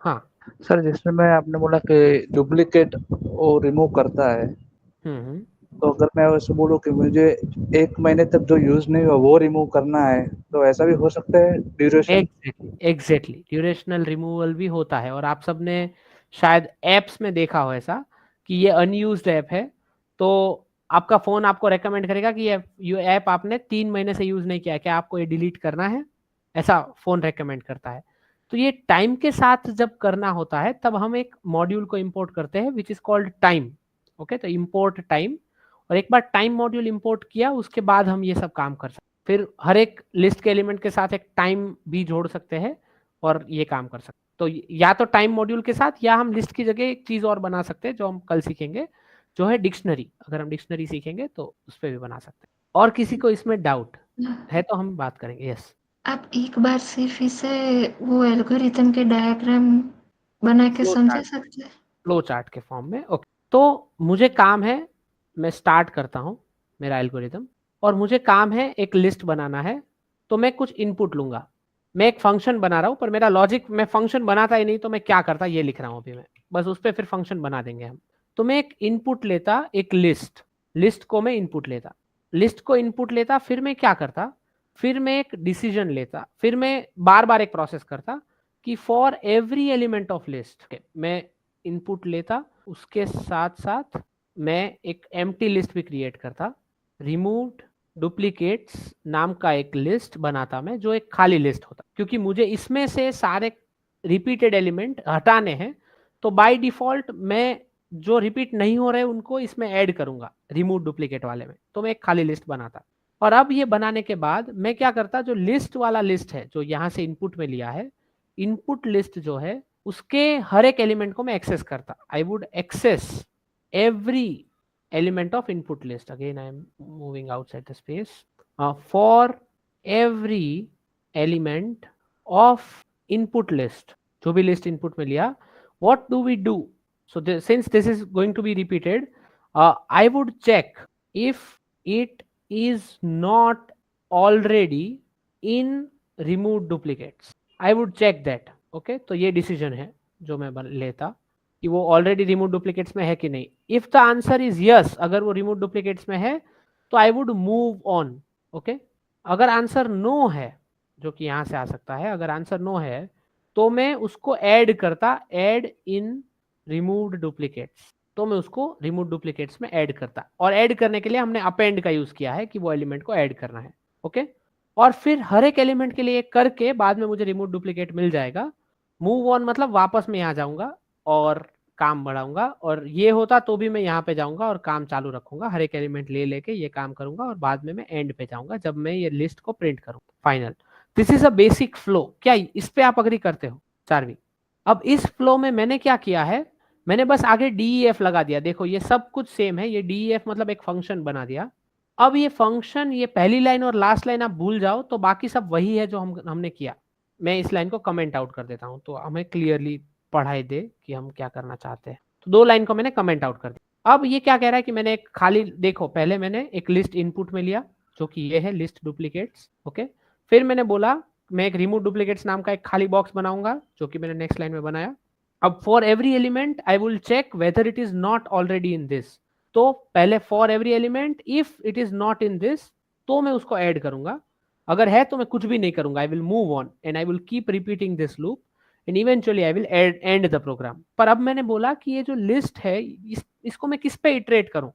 हाँ सर जिसमें मैं आपने बोला कि डुप्लीकेट वो रिमूव करता है, तो अगर मैं वैसे बोलूँ कि मुझे 1 महीने तक जो यूज नहीं हुआ वो रिमूव करना है तो ऐसा भी हो सकता है ड्यूरेशन? एग्जैक्टली ड्यूरेशनल रिमूवल भी होता है, और आप सबने शायद एप्स में देखा हो ऐसा कि ये अनयूज्ड ऐप है तो आपका फोन आपको रेकमेंड करेगा कि ये ऐप आपने 3 महीने से यूज नहीं किया है, क्या आपको ये डिलीट करना है, ऐसा फोन रेकमेंड करता है। तो ये टाइम के साथ जब करना होता है तब हम एक मॉड्यूल को इंपोर्ट करते हैं which is called time. Okay, तो इंपोर्ट टाइम, और एक बार टाइम मॉड्यूल इंपोर्ट किया उसके बाद हम ये सब काम कर सकते हैं। फिर हर एक लिस्ट के एलिमेंट के साथ एक टाइम भी जोड़ सकते हैं और ये काम कर सकते हैं। तो या तो टाइम मॉड्यूल के साथ या हम लिस्ट की जगह एक चीज और बना सकते हैं जो हम कल सीखेंगे, जो है डिक्शनरी। अगर हम डिक्शनरी सीखेंगे तो उस पर भी बना सकते हैं। और किसी को इसमें डाउट है तो हम बात करेंगे। यस, आप एक बार सिर्फ इसे वो एल्गोरिथम के डायग्राम बना के समझा सकते हैं? फ्लो चार्ट के फॉर्म में। ओके, तो मुझे काम है, मैं स्टार्ट करता हूँ मेरा एल्गोरिथम, और मुझे काम है एक लिस्ट बनाना है, तो मैं कुछ इनपुट लूंगा। मैं एक फंक्शन बना रहा हूँ, पर मेरा लॉजिक, मैं फंक्शन बनाता ही नहीं तो मैं क्या करता ये लिख रहा हूँ अभी मैं, बस उस पर फिर फंक्शन बना देंगे हम। तो मैं एक इनपुट लेता, एक लिस्ट को मैं इनपुट लेता, लिस्ट को इनपुट लेता, फिर मैं क्या करता, फिर मैं एक डिसीजन लेता, फिर मैं बार बार एक प्रोसेस करता कि for every element of list मैं इनपुट लेता, उसके साथ साथ मैं एक एम्प्टी लिस्ट भी क्रिएट करता, रिमूव्ड डुप्लीकेट्स नाम का एक लिस्ट बनाता मैं जो एक खाली लिस्ट होता, क्योंकि मुझे इसमें से सारे रिपीटेड एलिमेंट हटाने हैं, तो बाय डिफॉल्ट मैं जो रिपीट नहीं हो रहे उनको इसमें ऐड करूंगा रिमूव डुप्लीकेट वाले में, तो मैं एक खाली लिस्ट बनाता। और अब ये बनाने के बाद मैं क्या करता, जो लिस्ट वाला लिस्ट है जो यहाँ से इनपुट में लिया है, इनपुट लिस्ट जो है उसके हर एक एलिमेंट को मैं एक्सेस करता। I would access every element of input list. Again I am moving outside the space. For every element of input list जो भी लिस्ट इनपुट में लिया, what do we do? So since this is going to be repeated, I would check if it is not already in remove duplicates, I would check that. Okay, तो ये decision है जो मैं लेता कि वो ऑलरेडी रिमूव डुप्लीकेट्स में है कि नहीं। If the answer is yes, अगर वो रिमूव डुप्लीकेट्स में है तो I would move on. Okay, अगर आंसर नो है, जो कि यहां से आ सकता है, अगर आंसर नो है तो मैं उसको ऐड करता, ऐड इन रिमूव्ड डुप्लीकेट्स, तो मैं उसको रिमूव डुप्लीकेट्स में ऐड करता। और ऐड करने के लिए हमने अपेंड का यूज किया है कि वो एलिमेंट को ऐड करना है। ओके, और फिर हर एक एलिमेंट के लिए करके बाद में मुझे रिमूव डुप्लीकेट मिल जाएगा। मूव ऑन मतलब वापस मैं यहाँ जाऊंगा और काम बढ़ाऊंगा, और ये होता तो भी मैं यहाँ पे जाऊंगा और काम चालू रखूंगा, हर एक एलिमेंट ले लेके ये काम करूंगा, और बाद में मैं एंड पे जाऊंगा जब मैं ये लिस्ट को प्रिंट करूंगा final. This is a basic flow. क्या इस पे आप अग्री करते हो चारवी? अब इस फ्लो में मैंने क्या किया है, मैंने बस आगे DEF लगा दिया। देखो ये सब कुछ सेम है, ये DEF मतलब एक फंक्शन बना दिया। अब ये फंक्शन, ये पहली लाइन और लास्ट लाइन आप भूल जाओ तो बाकी सब वही है जो हमने किया। मैं इस लाइन को कमेंट आउट कर देता हूं तो हमें क्लियरली पढ़ाई दे कि हम क्या करना चाहते हैं। तो 2 लाइन को मैंने कमेंट आउट कर दिया। अब ये क्या कह रहा है कि मैंने एक खाली, देखो पहले मैंने एक लिस्ट इनपुट में लिया जो कि ये है लिस्ट डुप्लीकेट्स। ओके, फिर मैंने बोला मैं एक रिमूव डुप्लीकेट्स नाम का एक खाली बॉक्स बनाऊंगा जो कि मैंने नेक्स्ट लाइन में बनाया। अब for every element I will check whether it is not already in this. तो पहले for every element if it is not in this तो मैं उसको ऐड करूंगा, अगर है तो मैं कुछ भी नहीं करूंगा, I will move on and I will keep repeating this loop and eventually I will end the program. पर अब मैंने बोला कि ये जो लिस्ट है इसको मैं किस पे इटरेट करूं,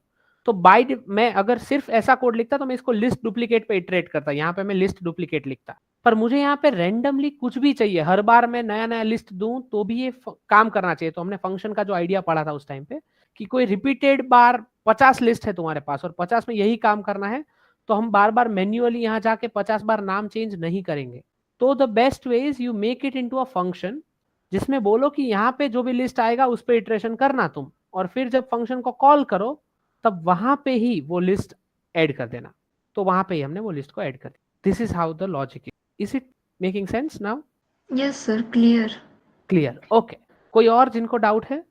तो मैं अगर सिर्फ ऐसा कोड लिखता तो मैं इसको लिस्ट डुप्लीकेट पे इटरेट करता, यहाँ पे मैं लिस्ट डुप्लीकेट लिखता। पर मुझे यहाँ पे रैंडमली कुछ भी चाहिए, हर बार मैं नया नया लिस्ट दूं तो भी ये काम करना चाहिए। तो हमने फंक्शन का जो आइडिया पढ़ा था उस टाइम पे कि कोई रिपीटेड बार 50 लिस्ट है तुम्हारे पास और 50 में यही काम करना है, तो हम बार बार मैन्युअली यहाँ जाके 50 बार नाम चेंज नहीं करेंगे। तो the best way is you make it into a function जिसमें बोलो कि यहाँ पे जो भी लिस्ट आएगा उस पर इटरेशन करना तुम, और फिर जब फंक्शन को कॉल करो तब वहां पे ही वो लिस्ट ऐड कर देना। तो वहां पे ही हमने वो लिस्ट को ऐड कर दी। This is how the logic is it making sense now? Yes sir, clear. Clear, okay. कोई और जिनको डाउट है?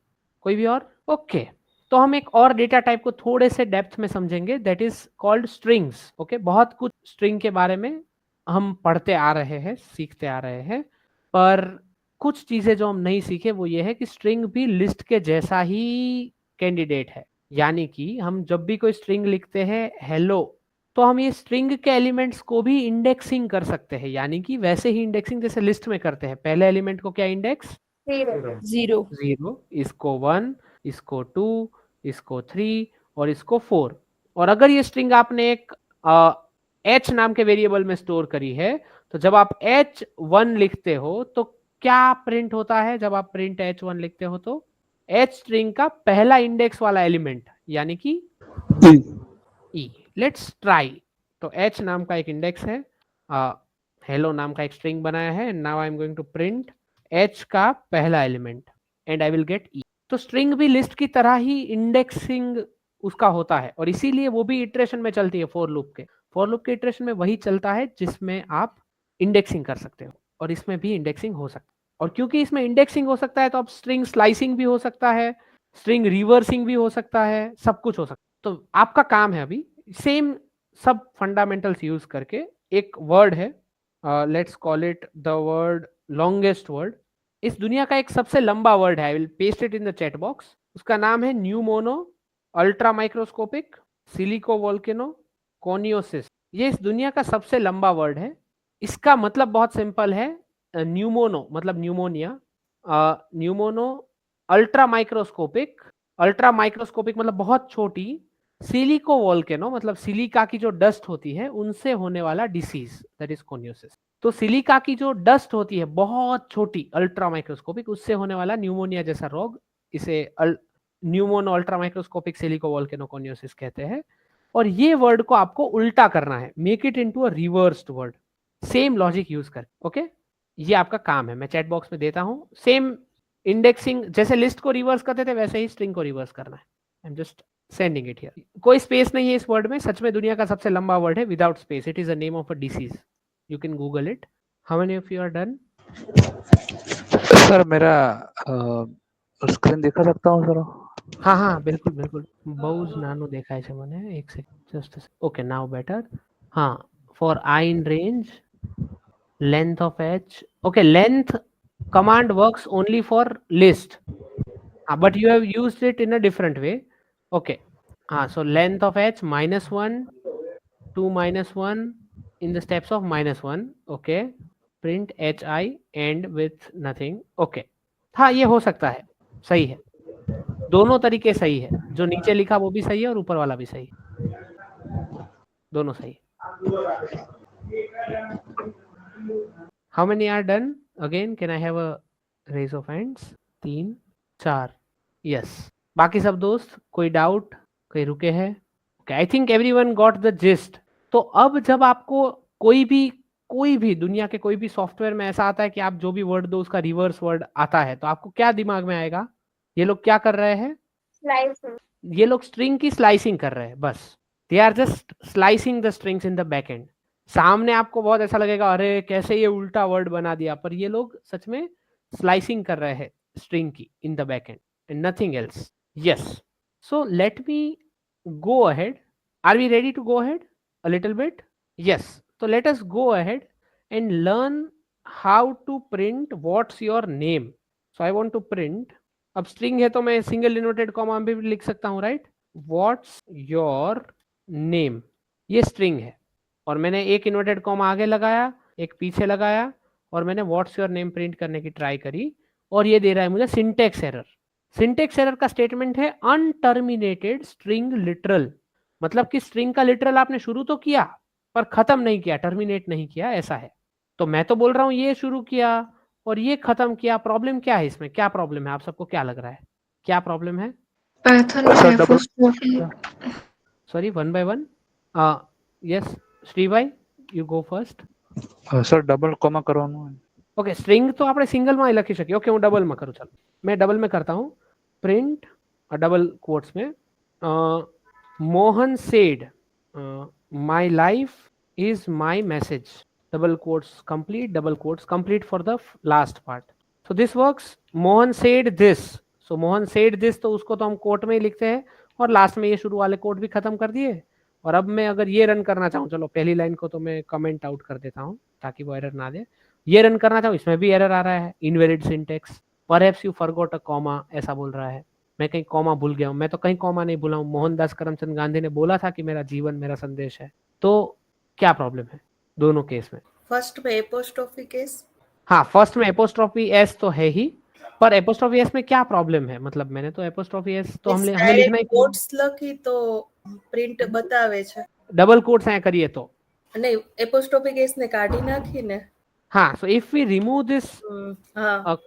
कोई भी और? ओके, तो हम एक और डेटा टाइप को थोड़े से डेप्थ में समझेंगे, that is called strings. Okay, बहुत कुछ स्ट्रिंग के बारे में हम पढ़ते आ रहे हैं, सीखते आ रहे हैं, पर कुछ चीजें जो हम नहीं सीखे वो ये है कि स्ट्रिंग भी लिस्ट के जैसा ही कैंडिडेट है। यानी कि हम जब भी कोई स्ट्रिंग लिखते हैं हेलो, तो हम ये स्ट्रिंग के एलिमेंट्स को भी इंडेक्सिंग कर सकते हैं, यानी कि वैसे ही इंडेक्सिंग जैसे लिस्ट में करते हैं। पहले एलिमेंट को क्या इंडेक्स? 0, इसको 1, इसको 2, इसको 3 और इसको 4। और अगर ये स्ट्रिंग आपने एक h नाम के वेरिएबल में स्टोर करी है तो जब आप h1 लिखते हो तो क्या प्रिंट होता है? जब आप प्रिंट h1 लिखते हो तो h स्ट्रिंग का पहला इंडेक्स वाला एलिमेंट यानी कि e। Let's try. तो h नाम का एक इंडेक्स है, हेलो नाम का एक स्ट्रिंग बनाया है, now I am going to print h का पहला element and I will get e। तो स्ट्रिंग भी लिस्ट की तरह ही इंडेक्सिंग उसका होता है, और इसीलिए वो भी इटरेशन में चलती है। फॉर लूप के इटरेशन में वही चलता है जिसमें आप इंडेक्सिंग कर सकते हो, और इसमें भी इंडेक्सिंग हो सकता है। और क्योंकि इसमें इंडेक्सिंग हो सकता है तो अब स्ट्रिंग स्लाइसिंग भी हो सकता है, स्ट्रिंग रिवर्सिंग भी हो सकता है, सब कुछ हो सकता है। तो आपका काम है अभी सेम सब फंडामेंटल्स यूज करके, एक वर्ड है, let's call it the word longest word. इस दुनिया का एक सबसे लंबा वर्ड है, I will paste it in the chat box. उसका नाम है pneumono ultra microscopic silico volcano coniosis. ये इस दुनिया का सबसे लंबा वर्ड है। इसका मतलब बहुत सिंपल है, न्यूमोनो मतलब न्यूमोनिया, न्यूमोनो अल्ट्रा माइक्रोस्कोपिक मतलब बहुत छोटी, सिलिको वोल्केनो मतलब सिलिका की जो डस्ट होती है उनसे होने वाला डिसीज, दैट इज कोनियोसिस। तो सिलिका की जो डस्ट होती है बहुत छोटी अल्ट्रा माइक्रोस्कोपिक, उससे होने वाला न्यूमोनिया जैसा रोग, इसे pneumono ultra microscopic silico volcano coniosis कहते हैं। और ये वर्ड को आपको उल्टा करना है, make it into a reversed word, same logic use कर। ओके, ये आपका काम है, मैं चैट बॉक्स में देता हूं। सेम इंडेक्सिंग जैसे लिस्ट को रिवर्स करते थे वैसे ही स्ट्रिंग को रिवर्स करना है। I am just sending it here. कोई स्पेस नहीं है इस वर्ड में, सच में दुनिया का सबसे लंबा वर्ड है without space. It is a name of a disease, you can Google it. How many of you are done? Sir मेरा स्क्रीन दिखा सकता हूँ सर? हाँ हाँ बिल्कुल बिल्कुल, बहुत नानो देखा है मैंने, एक second just. Okay now better. हाँ, for I in range length of h, okay, length command works only for list, but you have used it in a different way. Okay, so length of h -1 to -1 in the steps of -1. Okay, print hi end with nothing. Okay, हाँ ये हो सकता है, सही है, दोनों तरीके सही है, जो नीचे लिखा वो भी सही है और ऊपर वाला भी सही है, दोनों सही है। How many are done? Again, can I have a raise of hands? 3 4 yes. बाकी सब दोस्त कोई डाउट, कोई रुके हैं? Okay, I think everyone got the gist. तो अब जब आपको कोई भी दुनिया के कोई भी सॉफ्टवेयर में ऐसा आता है कि आप जो भी वर्ड दो उसका रिवर्स वर्ड आता है, तो आपको क्या दिमाग में आएगा? ये लोग क्या कर रहे हैं? स्लाइसिंग। ये लोग स्ट्रिंग की स्लाइसिंग कर रहे हैं, बस they are just slicing the strings in the back end. सामने आपको बहुत ऐसा लगेगा अरे कैसे ये उल्टा वर्ड बना दिया, पर ये लोग सच में स्लाइसिंग कर रहे हैं स्ट्रिंग की in the back end and nothing else. Yes, so let me go ahead. Are we ready to go ahead a little bit? Yes, तो let us go ahead and learn how to print what's your name. So I want to print, अब string है तो मैं single inverted comma भी लिख सकता हूं, right? What's your name, ये स्ट्रिंग है और मैंने एक इन्वर्टेड कॉमा आगे लगाया, एक पीछे लगाया और मैंने व्हाट्स योर नेम प्रिंट करने की ट्राई करी और ये दे रहा है मुझे सिंटेक्स एरर। सिंटेक्स एरर का स्टेटमेंट है अनटर्मिनेटेड स्ट्रिंग लिटरल, मतलब कि स्ट्रिंग का लिटरल आपने शुरू तो किया पर खत्म नहीं किया, टर्मिनेट नहीं किया, ऐसा है। तो मैं तो बोल रहा हूं ये शुरू किया और ये खत्म किया, प्रॉब्लम क्या है इसमें? क्या प्रॉब्लम है? आप सबको क्या लग रहा है, क्या प्रॉब्लम है? पाइथन में apostrophe. Sorry, one by one. Yes Shri भाई, you go first. Sir double comma કરવાનું હોય. ઓકે, સ્ટ્રિંગ તો આપણે સિંગલમાં લખી શકીએ. ઓકે, હું ડબલમાં કરું, ચાલો मैं डबल में करता हूँ। प्रिंट डबल कोट्स में Mohan said my life is my message, double quotes complete, double quotes complete for the last part. So this works, Mohan said this. So Mohan said this, तो उसको तो हम कोट में ही लिखते हैं और लास्ट में ये शुरू वाले कोट भी खत्म कर दिए। और अब मैं अगर ये रन करना चाहूँ, चलो पहली लाइन को तो मैं कमेंट आउट कर देता हूँ ताकि वो एरर ना दे। ये रन करना चाहूँ, इसमें भी एरर आ रहा है, invalid syntax, perhaps you forgot a comma, ऐसा बोल रहा है। मैं कहीं कॉमा भूल गया हूँ, मैं तो कहीं कॉमा नहीं भूला हूँ। मोहनदास करमचंद गांधी ने बोला था कि मेरा जीवन मेरा संदेश है। तो क्या प्रॉब्लम है दोनों केस में? फर्स्ट में एपोस्ट्रोफी केस, हाँ फर्स्ट में एपोस्ट्रोफी एस तो है ही, पर एपोस्ट्रोफी एस में क्या प्रॉब्लम है? मतलब मैंने तो एपोस्ट्रोफी एस तो हमें लिखना ही, कोट्स लखी तो प्रिंट बतावे छे, डबल कोट्स ऐ करिए तो नहीं एपोस्ट्रोफी केस ने काढी नाखी ने। हाँ, so if we remove this हाँ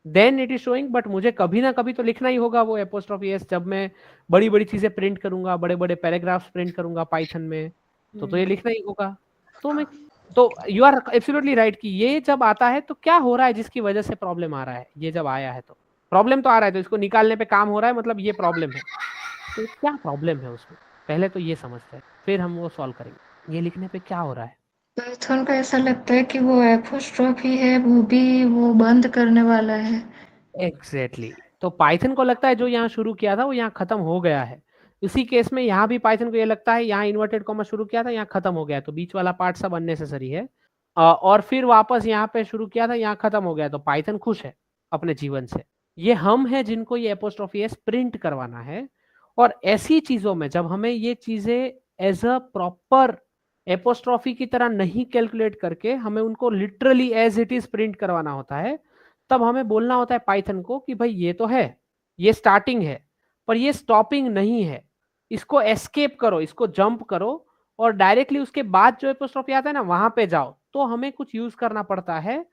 then it is showing, but मुझे कभी ना कभी तो लिखना ही होगा वो एपोस्ट्रोफी एस। जब मैं बड़ी बड़ी चीजें प्रिंट करूंगा, बड़े बड़े पैराग्राफ्स प्रिंट करूंगा पाइथन में, तो ये लिखना ही होगा। तो यू आर एब्सोल्युटली राइट कि ये जब आता है तो क्या हो रहा है जिसकी वजह से प्रॉब्लम आ रहा है। ये जब आया है तो प्रॉब्लम तो आ रहा है, तो इसको निकालने पे काम हो रहा है, मतलब ये प्रॉब्लम है। तो क्या प्रॉब्लम है उसमें, पहले तो ये समझते हैं, फिर हम वो सॉल्व करेंगे। ये लिखने पे क्या हो रहा है? पाइथन का ऐसा लगता है कि वो एपोस्ट्रोफी है वो भी वो बंद करने वाला है। एग्जैक्टली तो पाइथन को लगता है जो यहाँ शुरू किया था वो यहाँ खत्म हो गया है। इसी केस में यहाँ भी पाइथन को ये लगता है यहाँ इन्वर्टेड कॉमा शुरू किया था, यहाँ खत्म हो गया, तो बीच वाला पार्ट सब अननेसेसरी है। और फिर वापस यहाँ पे शुरू किया था, यहाँ खत्म हो गया, तो पाइथन खुश है अपने जीवन से। ये हम है जिनको ये एपोस्ट्रोफी एस प्रिंट करवाना है। और ऐसी चीजों में जब हमें ये चीजें एज अ प्रॉपर एपोस्ट्रोफी की तरह नहीं कैलकुलेट करके हमें उनको literally as it is print करवाना होता है, तब हमें बोलना होता है पाइथन को कि भाई ये तो है, ये स्टार्टिंग है, पर ये स्टॉपिंग नहीं है, इसको एस्केप करो, इसको जंप करो और डायरेक्टली उसके बाद जो एपोस्ट्रोफी आता है ना वहां पे जाओ। तो हमें कुछ यूज करना पड़ता है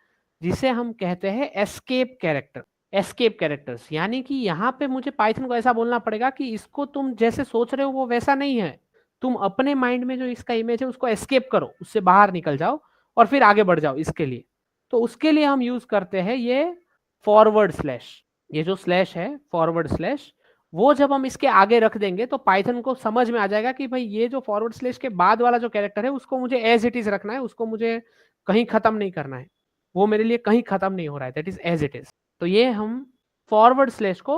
जिसे हम कहते हैं एस्केप कैरेक्टर। एस्केप कैरेक्टर्स यानी कि यहाँ पे मुझे पाइथन को ऐसा बोलना पड़ेगा कि इसको तुम जैसे सोच रहे हो वो वैसा नहीं है, तुम अपने माइंड में जो इसका इमेज है उसको एस्केप करो, उससे बाहर निकल जाओ और फिर आगे बढ़ जाओ इसके लिए। तो उसके लिए हम यूज करते हैं ये फॉरवर्ड स्लैश। ये जो स्लैश है फॉरवर्ड स्लैश, वो जब हम इसके आगे रख देंगे तो पाइथन को समझ में आ जाएगा कि भाई ये जो फॉरवर्ड स्लैश के बाद वाला जो कैरेक्टर है उसको मुझे एज इट इज रखना है, उसको मुझे कहीं खत्म नहीं करना है, वो मेरे लिए कहीं खत्म नहीं हो रहा है, that is as it is. तो ये हम फॉरवर्ड स्लैश को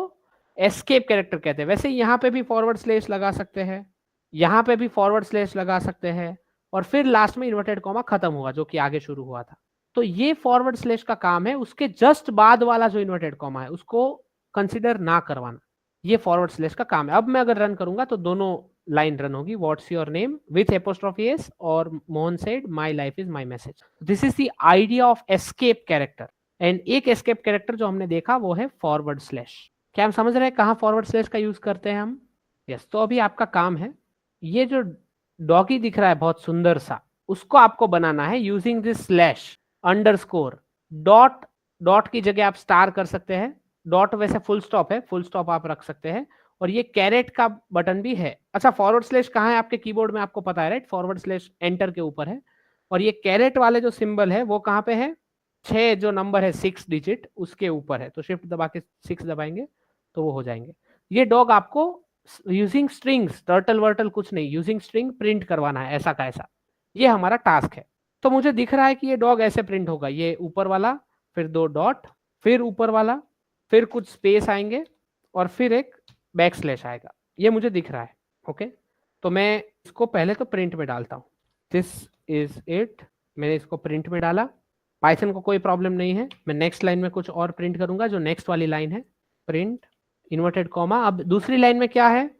एस्केप कैरेक्टर कहते हैं। वैसे यहाँ पे भी फॉरवर्ड स्लैश लगा सकते हैं, यहाँ पे भी फॉरवर्ड स्लैश लगा सकते हैं, और फिर लास्ट में इन्वर्टेड कॉमा खत्म हुआ जो कि आगे शुरू हुआ था। तो ये फॉरवर्ड स्लैश का काम है, उसके जस्ट बाद वाला जो इन्वर्टेड कॉमा है उसको कंसिडर ना करवाना, ये फॉरवर्ड स्लैश का काम है। अब मैं अगर रन करूंगा तो दोनों लाइन रन होगी, what's your name with apostrophe S और Mohan said my life is my message. This is the idea of escape character. And एक एस्केप कैरेक्टर जो हमने देखा वो है फॉरवर्ड स्लैश। क्या हम समझ रहे हैं कहाँ फॉरवर्ड स्लैश का यूज करते हैं हम? यस। तो अभी आपका काम है, ये जो डॉगी दिख रहा है बहुत सुंदर सा, उसको आपको बनाना है using this slash underscore dot. Dot की जगह आप स्टार कर सकते हैं, डॉट वैसे फुल स्टॉप है, फुल स्टॉप आप रख सकते हैं, और ये कैरेट का बटन भी है। अच्छा, फॉरवर्ड स्लैश कहाँ है आपके कीबोर्ड में? आपको पता है राइट, फॉरवर्ड स्लैश एंटर के ऊपर है, और ये कैरेट वाले जो सिंबल है वो कहाँ पे है? 6 जो नंबर है 6 डिजिट उसके ऊपर है। तो शिफ्ट दबा के 6 दबाएंगे तो वो हो जाएंगे। ये डॉग आपको यूजिंग स्ट्रिंग्स, टर्टल वर्टल कुछ नहीं, यूजिंग स्ट्रिंग प्रिंट करवाना है ऐसा का ऐसा, ये हमारा टास्क है। तो मुझे दिख रहा है कि ये डॉग ऐसे प्रिंट होगा, ये ऊपर वाला, फिर 2 डॉट, फिर ऊपर वाला, फिर कुछ स्पेस आएंगे, और फिर एक बैक स्लैश आएगा, ये मुझे दिख रहा है। ओके, तो मैं इसको पहले तो प्रिंट में डालता हूँ। दिस इज इट, मैंने इसको प्रिंट में डाला। पाइथन को कोई प्रॉब्लम नहीं है, मैं नेक्स्ट लाइन में कुछ और प्रिंट करूंगा, जो नेक्स्ट वाली लाइन है, प्रिंट इन्वर्टेड कॉमा। अब दूसरी लाइन में क्या है?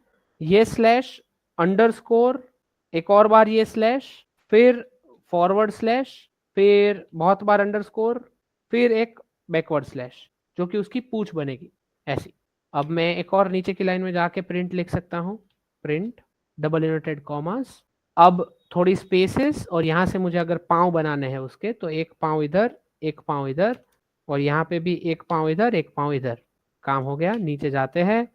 ये स्लैश अंडरस्कोर, एक और बार ये स्लैश, फिर फॉरवर्ड स्लैश, फिर बहुत बार अंडरस्कोर, फिर एक बैकवर्ड स्लैश जो कि उसकी पूंछ बनेगी ऐसी। अब मैं एक और नीचे की लाइन में जाके प्रिंट लिख सकता हूँ, प्रिंट डबल इन्वर्टेड कॉमास। अब थोड़ी स्पेसेस, और यहाँ से मुझे अगर पाँव बनाने हैं उसके, तो एक पाँव इधर, एक पाँव इधर, और यहाँ पे भी एक पाँव इधर, एक पाँव इधर। काम हो गया। नीचे जाते हैं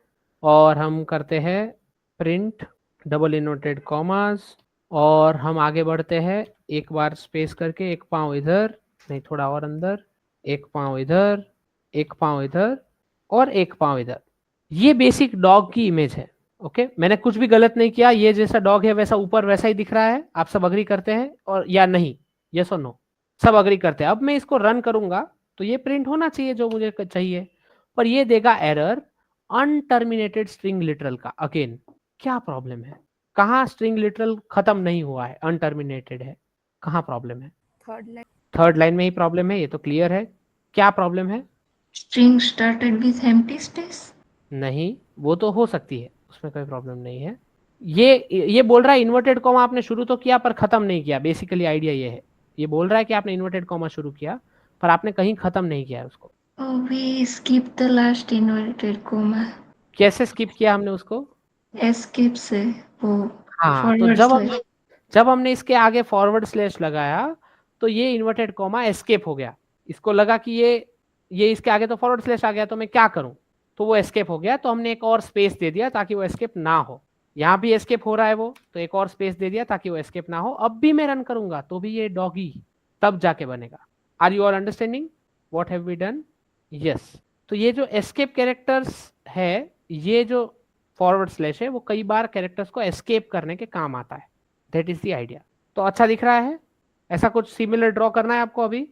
और हम करते हैं प्रिंट डबल इन्वर्टेड कॉमास, और हम आगे बढ़ते हैं, एक बार स्पेस करके, एक पाँव इधर, नहीं थोड़ा और अंदर, एक पाँव इधर, एक पाँव इधर, और एक पाँव इधर। ये बेसिक डॉग की इमेज है। ओके, मैंने कुछ भी गलत नहीं किया, ये जैसा डॉग है वैसा ऊपर वैसा ही दिख रहा है। आप सब अग्री करते हैं और या नहीं? यस और नो? सब अग्री करते हैं। अब मैं इसको रन करूंगा तो ये प्रिंट होना चाहिए जो मुझे चाहिए, पर ये देगा एरर अनटर्मिनेटेड स्ट्रिंग लिटरल का। अगेन क्या प्रॉब्लम है? कहाँ स्ट्रिंग लिटरल खत्म नहीं हुआ है, अनटर्मिनेटेड है, कहाँ प्रॉब्लम है? थर्ड लाइन में ही प्रॉब्लम है, ये तो क्लियर है। क्या प्रॉब्लम है? String started with empty space. नहीं, वो तो हो सकती है, उसमें कोई प्रॉब्लम नहीं है। ये बोल रहा है इन्वर्टेड कॉमा आपने शुरू तो किया पर खत्म नहीं किया। बेसिकली आइडिया ये है, ये बोल रहा है कि आपने इन्वर्टेड कॉमा शुरू किया पर आपने कहीं खत्म नहीं किया है उसको। We skip the last inverted comma. कैसे स्किप किया हमने उसको? एस्केप से, वो हाँ, तो जब हमने इसके आगे फॉरवर्ड स्लैश लगाया तो ये इन्वर्टेड कॉमा एस्केप हो गया। इसको लगा कि ये इसके आगे तो फॉरवर्ड स्लैश आ गया तो मैं क्या करूं, तो वो एस्केप हो गया। तो हमने एक और स्पेस दे दिया ताकि वो एस्केप ना हो। यहाँ भी एस्केप हो रहा है वो, तो एक और स्पेस दे दिया ताकि वो एस्केप ना हो। अब भी मैं रन करूंगा तो भी ये डॉगी तब जाके बनेगा। Are you all understanding what have we done? Yes. तो ये जो एस्केप कैरेक्टर्स है, ये जो फॉरवर्ड स्लैश है, वो कई बार कैरेक्टर्स को एस्केप करने के काम आता है। That is the idea. तो अच्छा दिख रहा है? ऐसा कुछ सिमिलर ड्रॉ करना है आपको अभी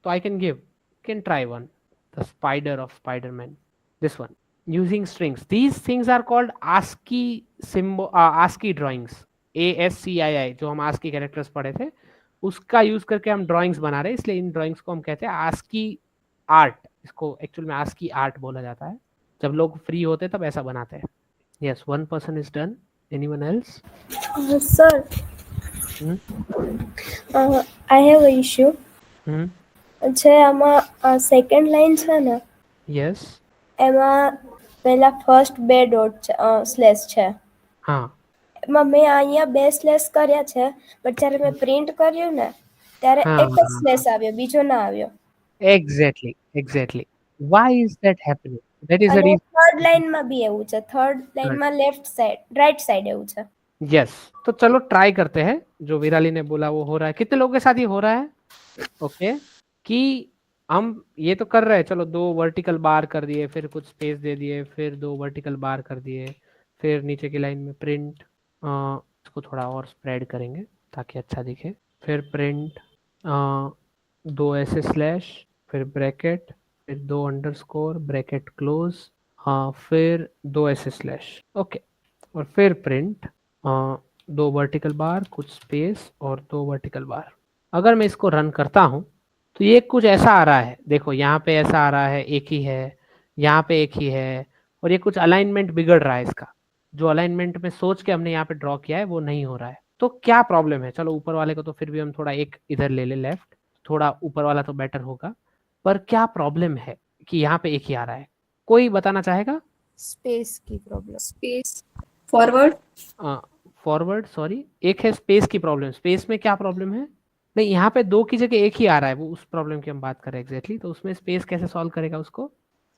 तो I can try one, the spider of Spiderman, this one using strings. These things are called ASCII ASCII drawings, ASCII, जो हम आस्की कैरेक्टर्स पढ़े थे उसका यूज करके हम ड्राइंग्स बना रहे हैं, इसलिए इन ड्राइंग्स को हम कहते हैं आस्की आर्ट। इसको एक्चुअल में आस्की आर्ट बोला जाता है। जब लोग फ्री होते हैं तब ऐसा बनाते हैं। Yes, one person is done. Anyone else? Sir, I have an issue. છે આમાં સેકન્ડ લાઈન છે ને? Yes. એમાં પહેલા ફર્સ્ટ બે ડોટ સ્લેશ છે. હા. એમાં મેં અહીંયા બે સ્લેશ કર્યા છે, બટ જ્યારે મેં પ્રિન્ટ કર્યું ને ત્યારે એક જ સ્લેશ આવ્યો, બીજો ના આવ્યો. Exactly. Why is that happening? That is the reason. Third લાઈનમાં બી એવું છે. થર્ડ લાઈનમાં લેફ્ટ સાઈડ, રાइट साइड એવું છે. यस, तो चलो ट्राई करते हैं। जो विराली ने बोला वो हो रहा है। कितने लोगों के साथ ये हो रहा है? ओके, कि हम ये तो कर रहे हैं। चलो 2 वर्टिकल बार कर दिए, फिर कुछ स्पेस दे दिए, फिर 2 वर्टिकल बार कर दिए, फिर नीचे की लाइन में प्रिंट, इसको थोड़ा और स्प्रेड करेंगे ताकि अच्छा दिखे। फिर प्रिंट 2 ऐसे स्लैश, फिर ब्रैकेट, फिर 2 अंडरस्कोर ब्रैकेट क्लोज, हाँ फिर 2 ऐसे स्लैश, ओके, और फिर प्रिंट 2 वर्टिकल बार, कुछ स्पेस और 2 वर्टिकल बार। अगर मैं इसको रन करता हूँ तो ये कुछ ऐसा आ रहा है, देखो यहाँ पे ऐसा आ रहा है, एक ही है, यहाँ पे एक ही है, और ये कुछ अलाइनमेंट बिगड़ रहा है इसका, जो अलाइनमेंट में सोच के हमने यहाँ पे ड्रॉ किया है वो नहीं हो रहा है। तो क्या प्रॉब्लम है? चलो ऊपर वाले को तो फिर भी हम थोड़ा एक इधर ले ले लेफ्ट, थोड़ा ऊपर वाला तो बेटर होगा, पर क्या प्रॉब्लम है कि यहाँ पे एक ही आ रहा है? कोई बताना चाहेगा? स्पेस की problem. Space forward forward, sorry, एक है स्पेस की प्रॉब्लम। स्पेस में क्या प्रॉब्लम है? नहीं, यहाँ पे 2 की जगह एक ही आ रहा है, वो उस प्रॉब्लम की हम बात कर रहे हैं एग्जैक्टली। तो उसमें स्पेस कैसे सॉल्व करेगा उसको?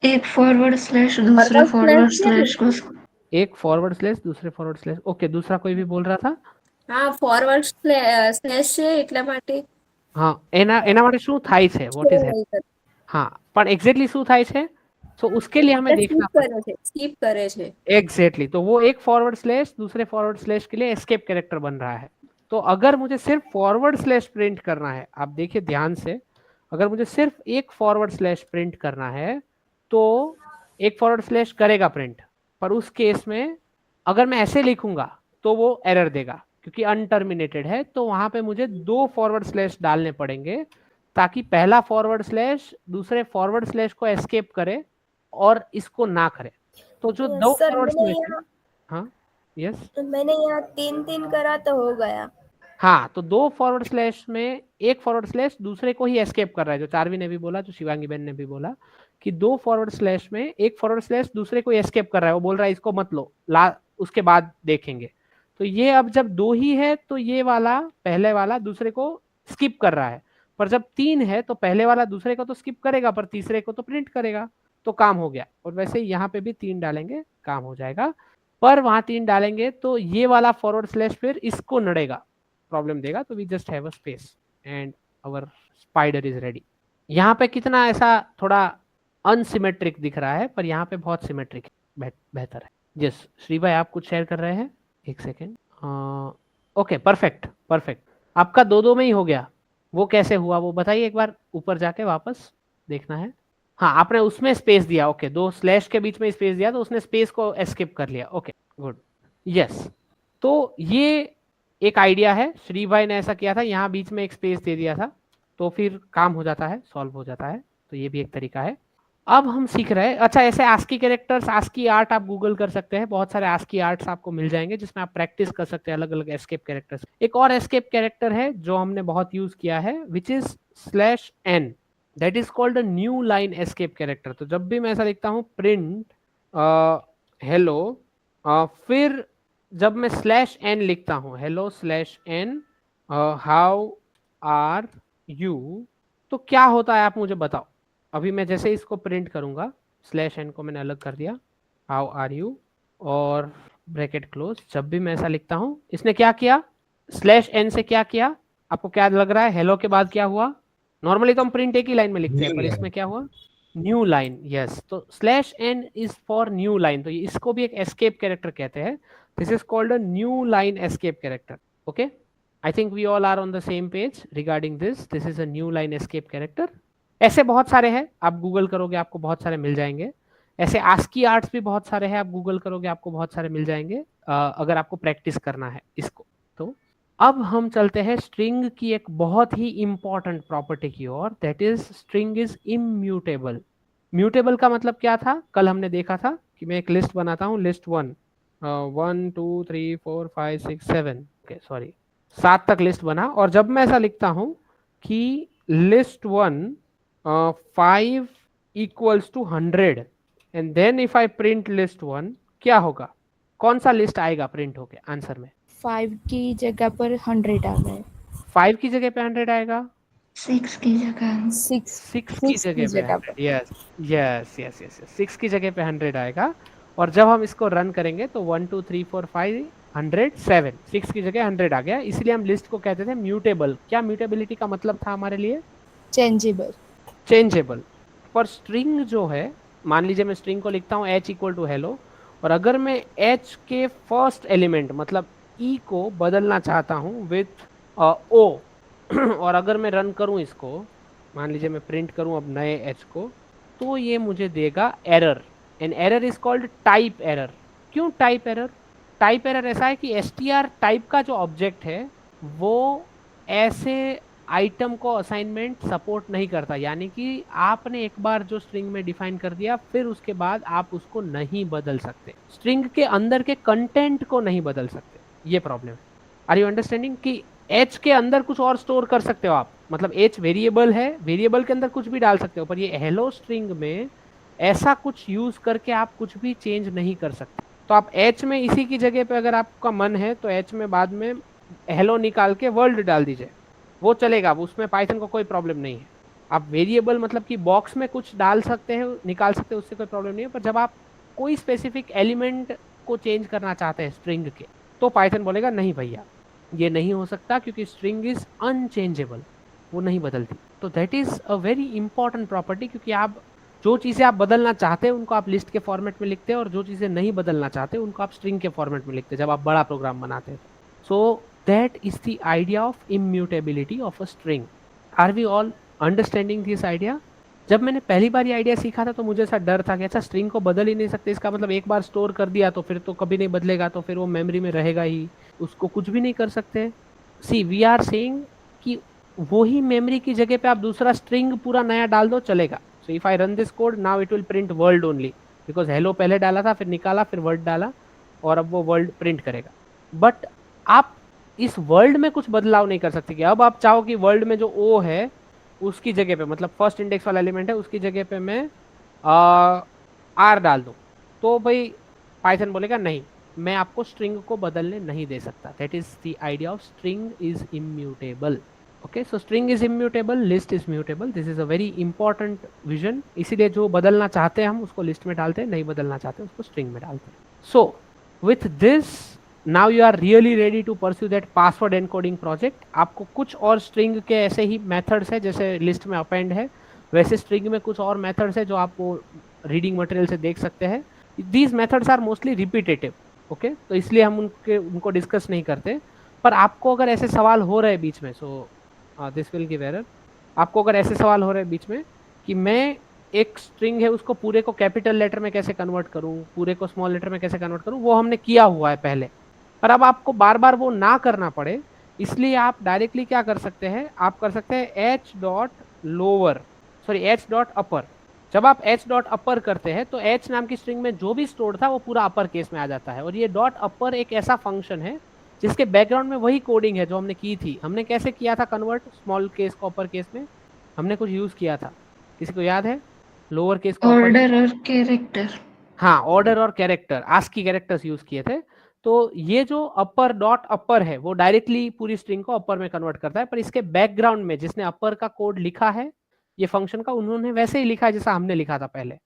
एक फॉरवर्ड स्लैश दूसरे फॉरवर्ड स्लैश को एक फॉरवर्ड स्लैश दूसरे फॉरवर्ड स्लैश, ओके। दूसरा कोई भी बोल रहा था? હા ફોરવર્ડ સ્લેશ છે એટલા માટે હા, એના માટે શું થાય છે? What is that? હા, પણ એક્ઝેક્ટલી શું થાય છે? तो उसके लिए हमें देखना સ્કીપ કરે છે एग्जैक्टली तो वो एक फॉरवर्ड स्लैश दूसरे फॉरवर्ड स्लैश के लिए एस्केप कैरेक्टर बन रहा है। तो अगर मुझे सिर्फ फॉरवर्ड स्लैश प्रिंट करना है, आप देखिए ध्यान से, अगर मुझे सिर्फ एक फॉरवर्ड स्लैश प्रिंट करना है तो एक फॉरवर्ड स्लैश करेगा प्रिंट, पर उस केस में अगर मैं ऐसे लिखूंगा तो वो एरर देगा क्योंकि अनटर्मिनेटेड है। तो वहां पे मुझे 2 फॉरवर्ड स्लैश डालने पड़ेंगे ताकि पहला फॉरवर्ड स्लैश दूसरे फॉरवर्ड स्लैश को एस्केप करे और इसको ना करे। तो जो 2 फॉरवर्ड स्लैश, हाँ यस, मैंने यहाँ 3-3 करा तो हो गया। हाँ, तो 2 फॉरवर्ड स्लैश में एक फॉरवर्ड स्लैश दूसरे को ही एस्केप कर रहा है, जो चारवी ने भी बोला, जो शिवांगी बहन ने भी बोला कि 2 फॉरवर्ड स्लैश में एक फॉरवर्ड स्लैश दूसरे को एस्केप कर रहा है। वो बोल रहा है इसको मत लो, उसके बाद देखेंगे। तो ये अब जब 2 ही है तो ये वाला पहले वाला दूसरे को स्किप कर रहा है, पर जब 3 है तो पहले वाला दूसरे को तो स्किप करेगा पर तीसरे को तो प्रिंट करेगा। तो काम हो गया। और वैसे ही यहाँ पे भी 3 डालेंगे, काम हो जाएगा। पर वहां 3 डालेंगे तो ये वाला फॉरवर्ड स्लैश फिर इसको नड़ेगा, प्रॉब्लम देगा। तो we just have a space and our spider is ready. यहाँ पे कितना ऐसा थोड़ा अनसिमेट्रिक दिख रहा है, पर यहाँ पे बहुत सिमेट्रिक बेहतर है। यस श्री भाई, आप कुछ शेयर कर रहे हैं? एक सेकेंड, ओके, परफेक्ट परफेक्ट। आपका 2-2 में ही हो गया। वो कैसे हुआ वो बताइए एक बार, ऊपर जाके वापस देखना है। हाँ, आपने उसमें स्पेस दिया, ओके, 2 स्लैश के बीच में स्पेस दिया तो उसने स्पेस को एस्केप कर लिया, ओके गुड, यस। तो ये एक आइडिया है, श्री भाई ने ऐसा किया था, यहाँ बीच में एक स्पेस दे दिया था तो फिर काम हो जाता है, सॉल्व हो जाता है। तो ये भी एक तरीका है। अब हम सीख रहे हैं, अच्छा ऐसे आस्की कैरेक्टर्स, आस्की आर्ट आप गूगल कर सकते हैं, बहुत सारे आस्की आर्ट्स आपको मिल जाएंगे जिसमें आप प्रैक्टिस कर सकते हैं अलग अलग एस्केप कैरेक्टर्स। एक और एस्केप कैरेक्टर है जो हमने बहुत यूज किया है, which is /n, that is called a new line escape character. तो जब भी मैं ऐसा लिखता हूँ प्रिंट हेलो, फिर जब मैं /n लिखता हूँ, hello /n how are you, तो क्या होता है आप मुझे बताओ। अभी मैं जैसे इसको प्रिंट करूंगा, /n को मैंने अलग कर दिया, हाउ आर यू और ब्रैकेट क्लोज। जब भी मैं ऐसा लिखता हूं, इसने क्या किया, /n से क्या किया, आपको क्या लग रहा है? हेलो के बाद क्या हुआ? नॉर्मली तो हम प्रिंट एक ही लाइन में लिखते हैं, पर इसमें क्या हुआ? New line, yes. तो /n is for new line, तो इसको भी एक एस्केप कैरेक्टर कहते हैं। This is called a new line escape character, okay. I think we all are on the same page regarding this. This is a new line escape character. ऐसे बहुत सारे हैं, आप गूगल करोगे आपको बहुत सारे मिल जाएंगे। ऐसे आस्की आर्ट्स भी बहुत सारे हैं, आप गूगल करोगे आपको बहुत सारे मिल जाएंगे, अगर आपको प्रैक्टिस करना है इसको। तो अब हम चलते हैं स्ट्रिंग की एक बहुत ही इंपॉर्टेंट प्रॉपर्टी की ओर, that is string is immutable. Mutable का मतलब क्या था? कल हमने देखा था कि मैं एक लिस्ट बनाता हूँ, लिस्ट 1 1 2 3 4 5 6 7, ओके सॉरी 7 तक लिस्ट बना। और जब मैं ऐसा लिखता हूँ कि list 1 5 equals to 100 and then if I print list 1, क्या होगा? कौन सा लिस्ट आएगा प्रिंट होके आंसर में? 5 की जगह पर 100 आ गए। 5 की जगह पे 100 आएगा, 6 की जगह 6 की जगह पे 100, यस यस यस यस, 6 की जगह पे 100 आएगा। और जब हम इसको रन करेंगे तो 1 2 3 4 5 100 7, 6 की जगह 100 आ गया। इसलिए हम लिस्ट को कहते थे म्यूटेबल। क्या म्यूटेबिलिटी का मतलब था हमारे लिए? चेंजेबल। पर स्ट्रिंग जो है, मान लीजिए मैं स्ट्रिंग को लिखता हूँ h इक्वल टू हेलो, और अगर मैं h के फर्स्ट एलिमेंट मतलब e को बदलना चाहता हूँ विथ o और अगर मैं रन करूँ इसको, मान लीजिए मैं प्रिंट करूँ अब नए h को, तो ये मुझे देगा error. An error is called type error. क्यों टाइप एरर? टाइप एरर ऐसा है कि str टाइप का जो ऑब्जेक्ट है वो ऐसे आइटम को असाइनमेंट सपोर्ट नहीं करता, यानी कि आपने एक बार जो स्ट्रिंग में डिफाइन कर दिया फिर उसके बाद आप उसको नहीं बदल सकते, स्ट्रिंग के अंदर के कंटेंट को नहीं बदल सकते, ये प्रॉब्लम है। आर यू अंडरस्टैंडिंग कि h के अंदर कुछ और स्टोर कर सकते हो आप, मतलब h वेरिएबल है, वेरिएबल के अंदर कुछ भी डाल सकते हो, पर ये हेलो स्ट्रिंग में ऐसा कुछ यूज करके आप कुछ भी चेंज नहीं कर सकते। तो आप h में इसी की जगह पे अगर आपका मन है तो h में बाद में हेलो निकाल के वर्ल्ड डाल दीजिए, वो चलेगा, उसमें पाइथन को कोई प्रॉब्लम नहीं है। आप वेरिएबल मतलब कि बॉक्स में कुछ डाल सकते हैं, निकाल सकते हैं, उससे कोई प्रॉब्लम नहीं है। पर जब आप कोई स्पेसिफिक एलिमेंट को चेंज करना चाहते हैं स्ट्रिंग के, तो पाइथन बोलेगा नहीं भैया ये नहीं हो सकता, क्योंकि स्ट्रिंग इज अनचेंजेबल, वो नहीं बदलती। तो that is a very important property, क्योंकि आप जो चीज़ें आप बदलना चाहते हैं उनको आप लिस्ट के फॉर्मेट में लिखते हैं, और जो चीज़ें नहीं बदलना चाहते उनको आप स्ट्रिंग के फॉर्मेट में लिखते हैं जब आप बड़ा प्रोग्राम बनाते हैं। So that is the idea of immutability of a string. Are we all understanding this idea? जब मैंने पहली बार ये आइडिया सीखा था तो मुझे ऐसा डर था कि अच्छा स्ट्रिंग को बदल ही नहीं सकते, इसका मतलब एक बार स्टोर कर दिया तो फिर तो कभी नहीं बदलेगा, तो फिर वो मेमोरी में रहेगा ही, उसको कुछ भी नहीं कर सकते। सी वी आर सेइंग कि वही मेमोरी की जगह पे आप दूसरा स्ट्रिंग पूरा नया डाल दो चलेगा। So if I run this code now it will print world only, because hello पहले डाला था, फिर निकाला, फिर वर्ल्ड डाला, और अब वो वर्ल्ड प्रिंट करेगा। बट आप इस वर्ल्ड में कुछ बदलाव नहीं कर सकते कि अब आप चाहो कि वर्ल्ड में जो ओ है उसकी जगह पे, मतलब फर्स्ट इंडेक्स वाला एलिमेंट है उसकी जगह पे मैं आर डाल दूं, तो भाई पाइथन बोलेगा नहीं, मैं आपको स्ट्रिंग को बदलने नहीं दे सकता। That is the idea of string is immutable. Okay, so string is immutable, list is mutable, this is a very important vision. इसीलिए जो बदलना चाहते हैं हम उसको लिस्ट में डालते हैं, नहीं बदलना चाहते उसको स्ट्रिंग में डालते हैं। So with this now you are really ready to pursue that password encoding project. आपको कुछ और स्ट्रिंग के ऐसे ही मेथड्स है, जैसे लिस्ट में अपेंड है वैसे स्ट्रिंग में कुछ और मेथड्स है जो आपको रीडिंग मटेरियल से देख सकते हैं। These methods are mostly repetitive, okay, तो इसलिए हम उनको डिस्कस नहीं करते। पर आपको अगर ऐसे सवाल हो रहे हैं बीच में, so this will give error, आपको अगर ऐसे सवाल हो रहे हैं बीच में कि मैं एक स्ट्रिंग है उसको पूरे को कैपिटल लेटर में कैसे कन्वर्ट करूं, पूरे को स्मॉल लेटर में कैसे कन्वर्ट करूं, वो हमने किया हुआ है पहले, पर अब आपको बार बार वो ना करना पड़े इसलिए आप डायरेक्टली क्या कर सकते हैं, आप कर सकते हैं h dot lower, sorry h dot upper. जब आप h डॉट अपर करते हैं तो h नाम की स्ट्रिंग में जो भी स्टोर था वो पूरा अपर केस में आ जाता है। और ये डॉट अपर एक ऐसा फंक्शन है जिसके बैकग्राउंड में वही कोडिंग है जो हमने की थी। हमने कैसे किया था कन्वर्ट स्मॉल केस को अपर केस में? हमने कुछ यूज किया था, किसी को याद है? लोअर केस को ऑर्डर और कैरेक्टर। हाँ, ऑर्डर और कैरेक्टर, आस्की कैरेक्टर्स यूज किए थे। तो ये जो अपर डॉट अपर है वो डायरेक्टली पूरी स्ट्रिंग को अपर में कन्वर्ट करता है, पर इसके बैकग्राउंड में जिसने अपर का कोड लिखा है ये फंक्शन का, उन्होंने वैसे ही लिखा है जैसा हमने लिखा था पहले।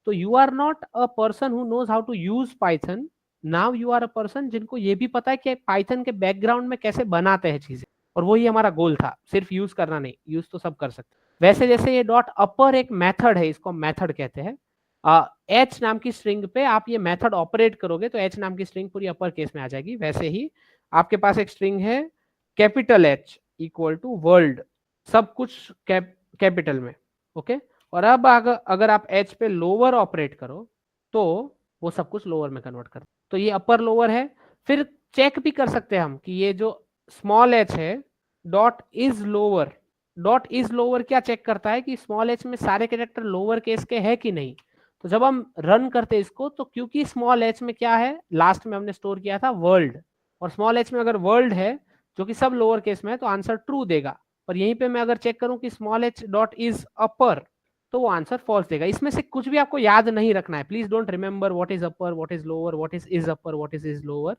तो you are not a person who knows how to use Python, now you are a person जिनको ये भी पता है कि पाइथन के बैकग्राउंड में कैसे बनाते हैं चीजें, और वही हमारा गोल था, सिर्फ यूज करना नहीं, यूज तो सब कर सकते। वैसे जैसे ये डॉट अपर एक मेथड है, इसको मेथड कहते हैं, h नाम की स्ट्रिंग पे आप ये मेथड ऑपरेट करोगे तो h नाम की स्ट्रिंग पूरी अपर केस में आ जाएगी। वैसे ही आपके पास एक स्ट्रिंग है capital H equal to world, सब कुछ कैपिटल में, ओके। और अब अगर आप h पे लोअर ऑपरेट करो तो वो सब कुछ लोअर में कन्वर्ट कर, तो ये अपर लोअर है। फिर चेक भी कर सकते हैं हम कि ये जो स्मॉल h है dot is lower, dot is lower क्या चेक करता है कि स्मॉल h में सारे कैरेक्टर लोअर केस के है कि नहीं। तो जब हम रन करते हैं इसको तो क्योंकि स्मॉल h में क्या है, लास्ट में हमने स्टोर किया था वर्ल्ड, और स्मॉल h में अगर वर्ल्ड है जो कि सब लोअर केस में है तो आंसर ट्रू देगा। पर यहीं पे मैं अगर चेक करूं कि small h dot is upper तो वो आंसर फॉल्स देगा। इसमें से कुछ भी आपको याद नहीं रखना है, please don't remember what is upper, what is lower, what is upper, what is lower.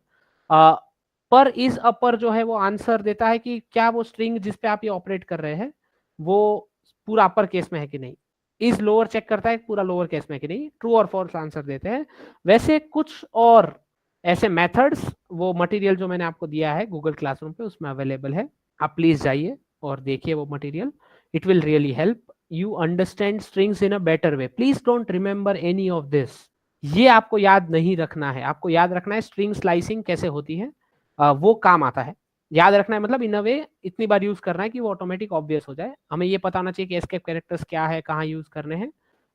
पर इज अपर जो है वो आंसर देता है कि क्या वो स्ट्रिंग जिस पे आप ये ऑपरेट कर रहे हैं वो पूरा अपर केस में है कि नहीं। इज लोअर चेक करता है पूरा लोअर केस में कि नहीं, ट्रू और फॉल्स आंसर देते हैं। वैसे कुछ और ऐसे मेथड्स, वो मटेरियल जो मैंने आपको दिया है गूगल क्लासरूम पे उसमें अवेलेबल है, आप प्लीज जाइए और देखिए वो material, it will really help you understand strings in a better way. Please don't remember any of this, ये आपको याद नहीं रखना है। आपको याद रखना है स्ट्रिंग स्लाइसिंग कैसे होती है, वो काम आता है। याद रखना है मतलब इन अ वे इतनी बार यूज करना है कि वो ऑटोमेटिक ऑब्वियस हो जाए। हमें ये पता होना चाहिए कि एस्केप कैरेक्टर्स क्या है, कहाँ यूज करने हैं,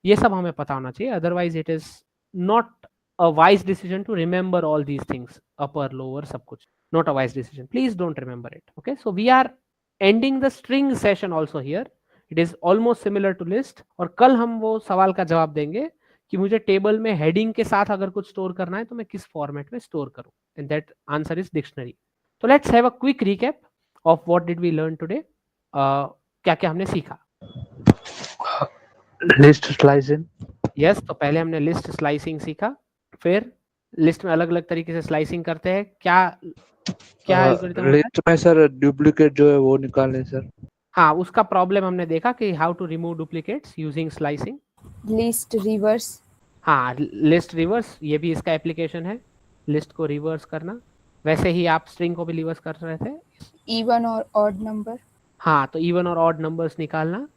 ये सब हमें पता होना चाहिए, otherwise it is not a wise decision to remember all these things, upper lower सब कुछ, not a wise decision. Please don't remember it. Okay, so we are ending the string session also here. It is almost similar to list. और कल हम वो सवाल का जवाब देंगे कि मुझे टेबल में हेडिंग के साथ अगर कुछ स्टोर करना है तो मैं किस फॉर्मेट में स्टोर करूं, and that answer is dictionary. तो let's have a quick recap of what did we learn today. क्या क्या हमने सीखा? List slicing. यस, तो पहले हमने लिस्ट स्लाइसिंग सीखा. फिर लिस्ट में अलग अलग तरीके से स्लाइसिंग करते हैं. क्या क्या एल्गोरिथम होता है? लिस्ट में सर डुप्लीकेट जो है वो निकालें सर. हाँ, उसका प्रॉब्लम हमने देखा कि how to remove duplicates using slicing. List reverse. हाँ, लिस्ट रिवर्स, ये भी इसका एप्लीकेशन है, लिस्ट को रिवर्स करना. वैसे ही आप स्ट्रिंग को भी रिवर्स कर रहे थे. इवन और ऑड नंबर. हाँ, तो इवन और ऑड नंबर्स निकालना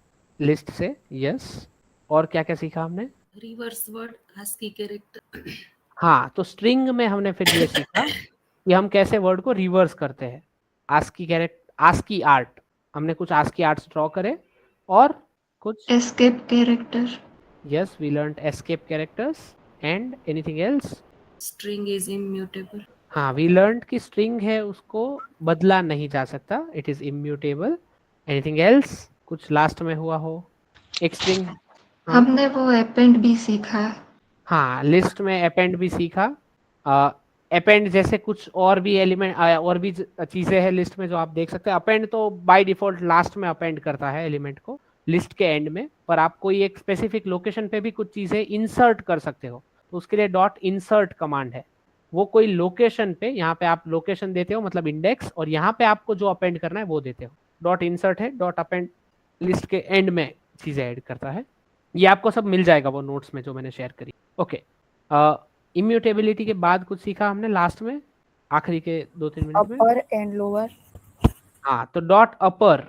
लिस्ट से. यस, और क्या क्या सीखा हमने? Reverse word, ASCII character. हाँ, तो स्ट्रिंग में हमने फिर ये सीखा कि हम कैसे वर्ड को रिवर्स करते हैं. आस्की कैरेक्टर, आस्की आर्ट, हमने कुछ आस्की आर्ट्स ड्रॉ करे और कुछ escape character. Yes, we learned escape characters. And anything else? String is immutable. हाँ, वी लर्नड कि स्ट्रिंग है उसको बदला नहीं जा सकता, it is immutable. Anything else? कुछ लास्ट में हुआ हो? एक स्ट्रिंग हमने वो अपेंड भी सीखा. हाँ, लिस्ट में अपेंड भी सीखा. अपेंड जैसे कुछ और भी एलिमेंट और भी चीजें हैं लिस्ट में जो आप देख सकते हैं. अपेंड तो बाय डिफॉल्ट लास्ट में अपेंड करता है एलिमेंट को लिस्ट के एंड में, पर आप कोई एक स्पेसिफिक लोकेशन पे भी कुछ चीजें इंसर्ट कर सकते हो, तो उसके लिए डॉट इंसर्ट कमांड है. वो कोई लोकेशन पे, यहाँ पे आप लोकेशन देते हो मतलब इंडेक्स, और यहाँ पे आपको जो अपेंड करना है वो देते हो. डॉट इंसर्ट है, डॉट अपेंड लिस्ट के एंड में चीजें ऐड करता है. ये आपको सब मिल जाएगा वो नोट्स में जो मैंने शेयर करी. ओके, इम्यूटेबिलिटी के बाद कुछ सीखा हमने लास्ट में, आखिरी के 2-3 मिनट में. Upper and lower. हाँ, तो dot upper,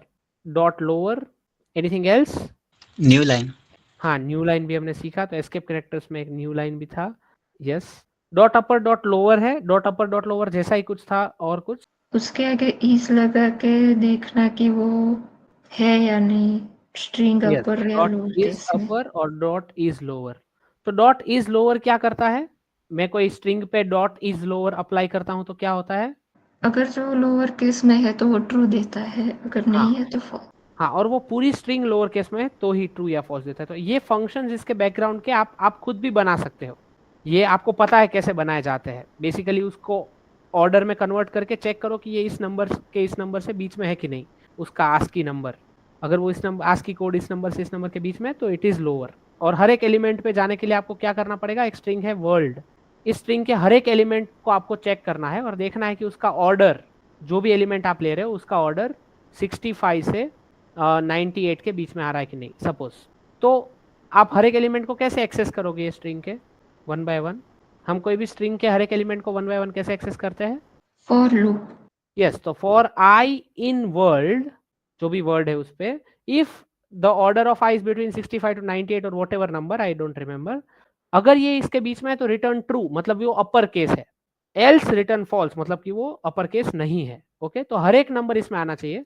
dot lower. Anything else? New line. हाँ, न्यू लाइन भी हमने सीखा, तो एस्केप कैरेक्टर्स में एक न्यू लाइन भी था. Yes, dot upper dot lower है, डॉट अपर डॉट लोअर जैसा ही कुछ था. और कुछ उसके आगे ईज लगा के देखना कि वो है या नहीं. स्ट्रिंग अपर या लोअर केस में. अपर और डॉट इज लोअर. तो डॉट इज लोअर क्या करता है? मैं कोई स्ट्रिंग पे डॉट इज लोअर अप्लाई करता हूं तो क्या होता है? अगर जो लोअर केस में है तो वो ट्रू देता है, अगर नहीं है तो फॉल्स. हाँ, और वो पूरी स्ट्रिंग लोअर केस में है तो ही ट्रू या फॉल्स देता है. तो ये फंक्शन जिसके बैकग्राउंड के आप खुद भी बना सकते हो. ये आपको पता है कैसे बनाए जाते हैं. बेसिकली उसको ऑर्डर में कन्वर्ट करके चेक करो कि ये इस नंबर से बीच में है कि नहीं, उसका आस्की नंबर. अगर वो इस नंबर आस्की कोड इस नंबर से इस नंबर के बीच में, तो इट इज लोअर. और हर एक एलिमेंट पे जाने के लिए आपको क्या करना पड़ेगा? एक स्ट्रिंग है वर्ल्ड, इस स्ट्रिंग के हर एक एलिमेंट को आपको चेक करना है और देखना है कि उसका ऑर्डर, जो भी एलिमेंट आप ले रहे हो उसका ऑर्डर 65 से 98 के बीच में आ रहा है कि नहीं, सपोज. तो आप हर एक एलिमेंट को कैसे एक्सेस करोगे ये स्ट्रिंग के? 1 by 1. हम कोई भी स्ट्रिंग के हर एक एलिमेंट को 1 by 1 कैसे एक्सेस करते हैं? For loop. यस, तो फॉर आई इन वर्ल्ड, जो भी वर्ड है उस पे, if the order of I is between 65 to 98 और what ever number, I don't remember, अगर ये इसके बीच में है तो रिटर्न ट्रू, मतलब वो अपर केस है. एल्स रिटर्न फॉल्स, मतलब कि वो अपर केस नहीं है. ओके, तो हर एक नंबर इसमें आना चाहिए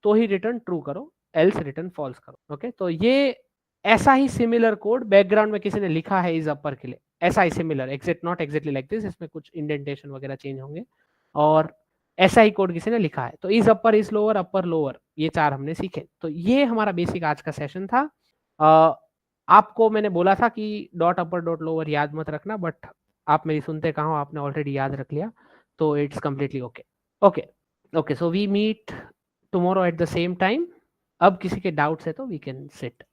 तो ही रिटर्न ट्रू करो, एल्स रिटर्न फॉल्स करो. ओके, तो ये ऐसा ही सिमिलर कोड बैकग्राउंड में किसी ने लिखा है इज अपर के लिए, ऐसा ही similar, exact not exactly like this, इसमें कुछ इंडेंटेशन वगैरह चेंज होंगे, और ऐसा ही कोड किसी ने लिखा है. तो is upper, is lower, upper lower, ये 4 हमने सीखे. तो ये हमारा बेसिक आज का सेशन था. आपको मैंने बोला था कि डॉट अपर डॉट लोअर याद मत रखना, बट आप मेरी सुनते कहाँ हो, आपने ऑलरेडी याद रख लिया, तो it's completely okay. Okay, so we meet tomorrow at the same time. अब किसी के डाउट्स है तो वी कैन सिट.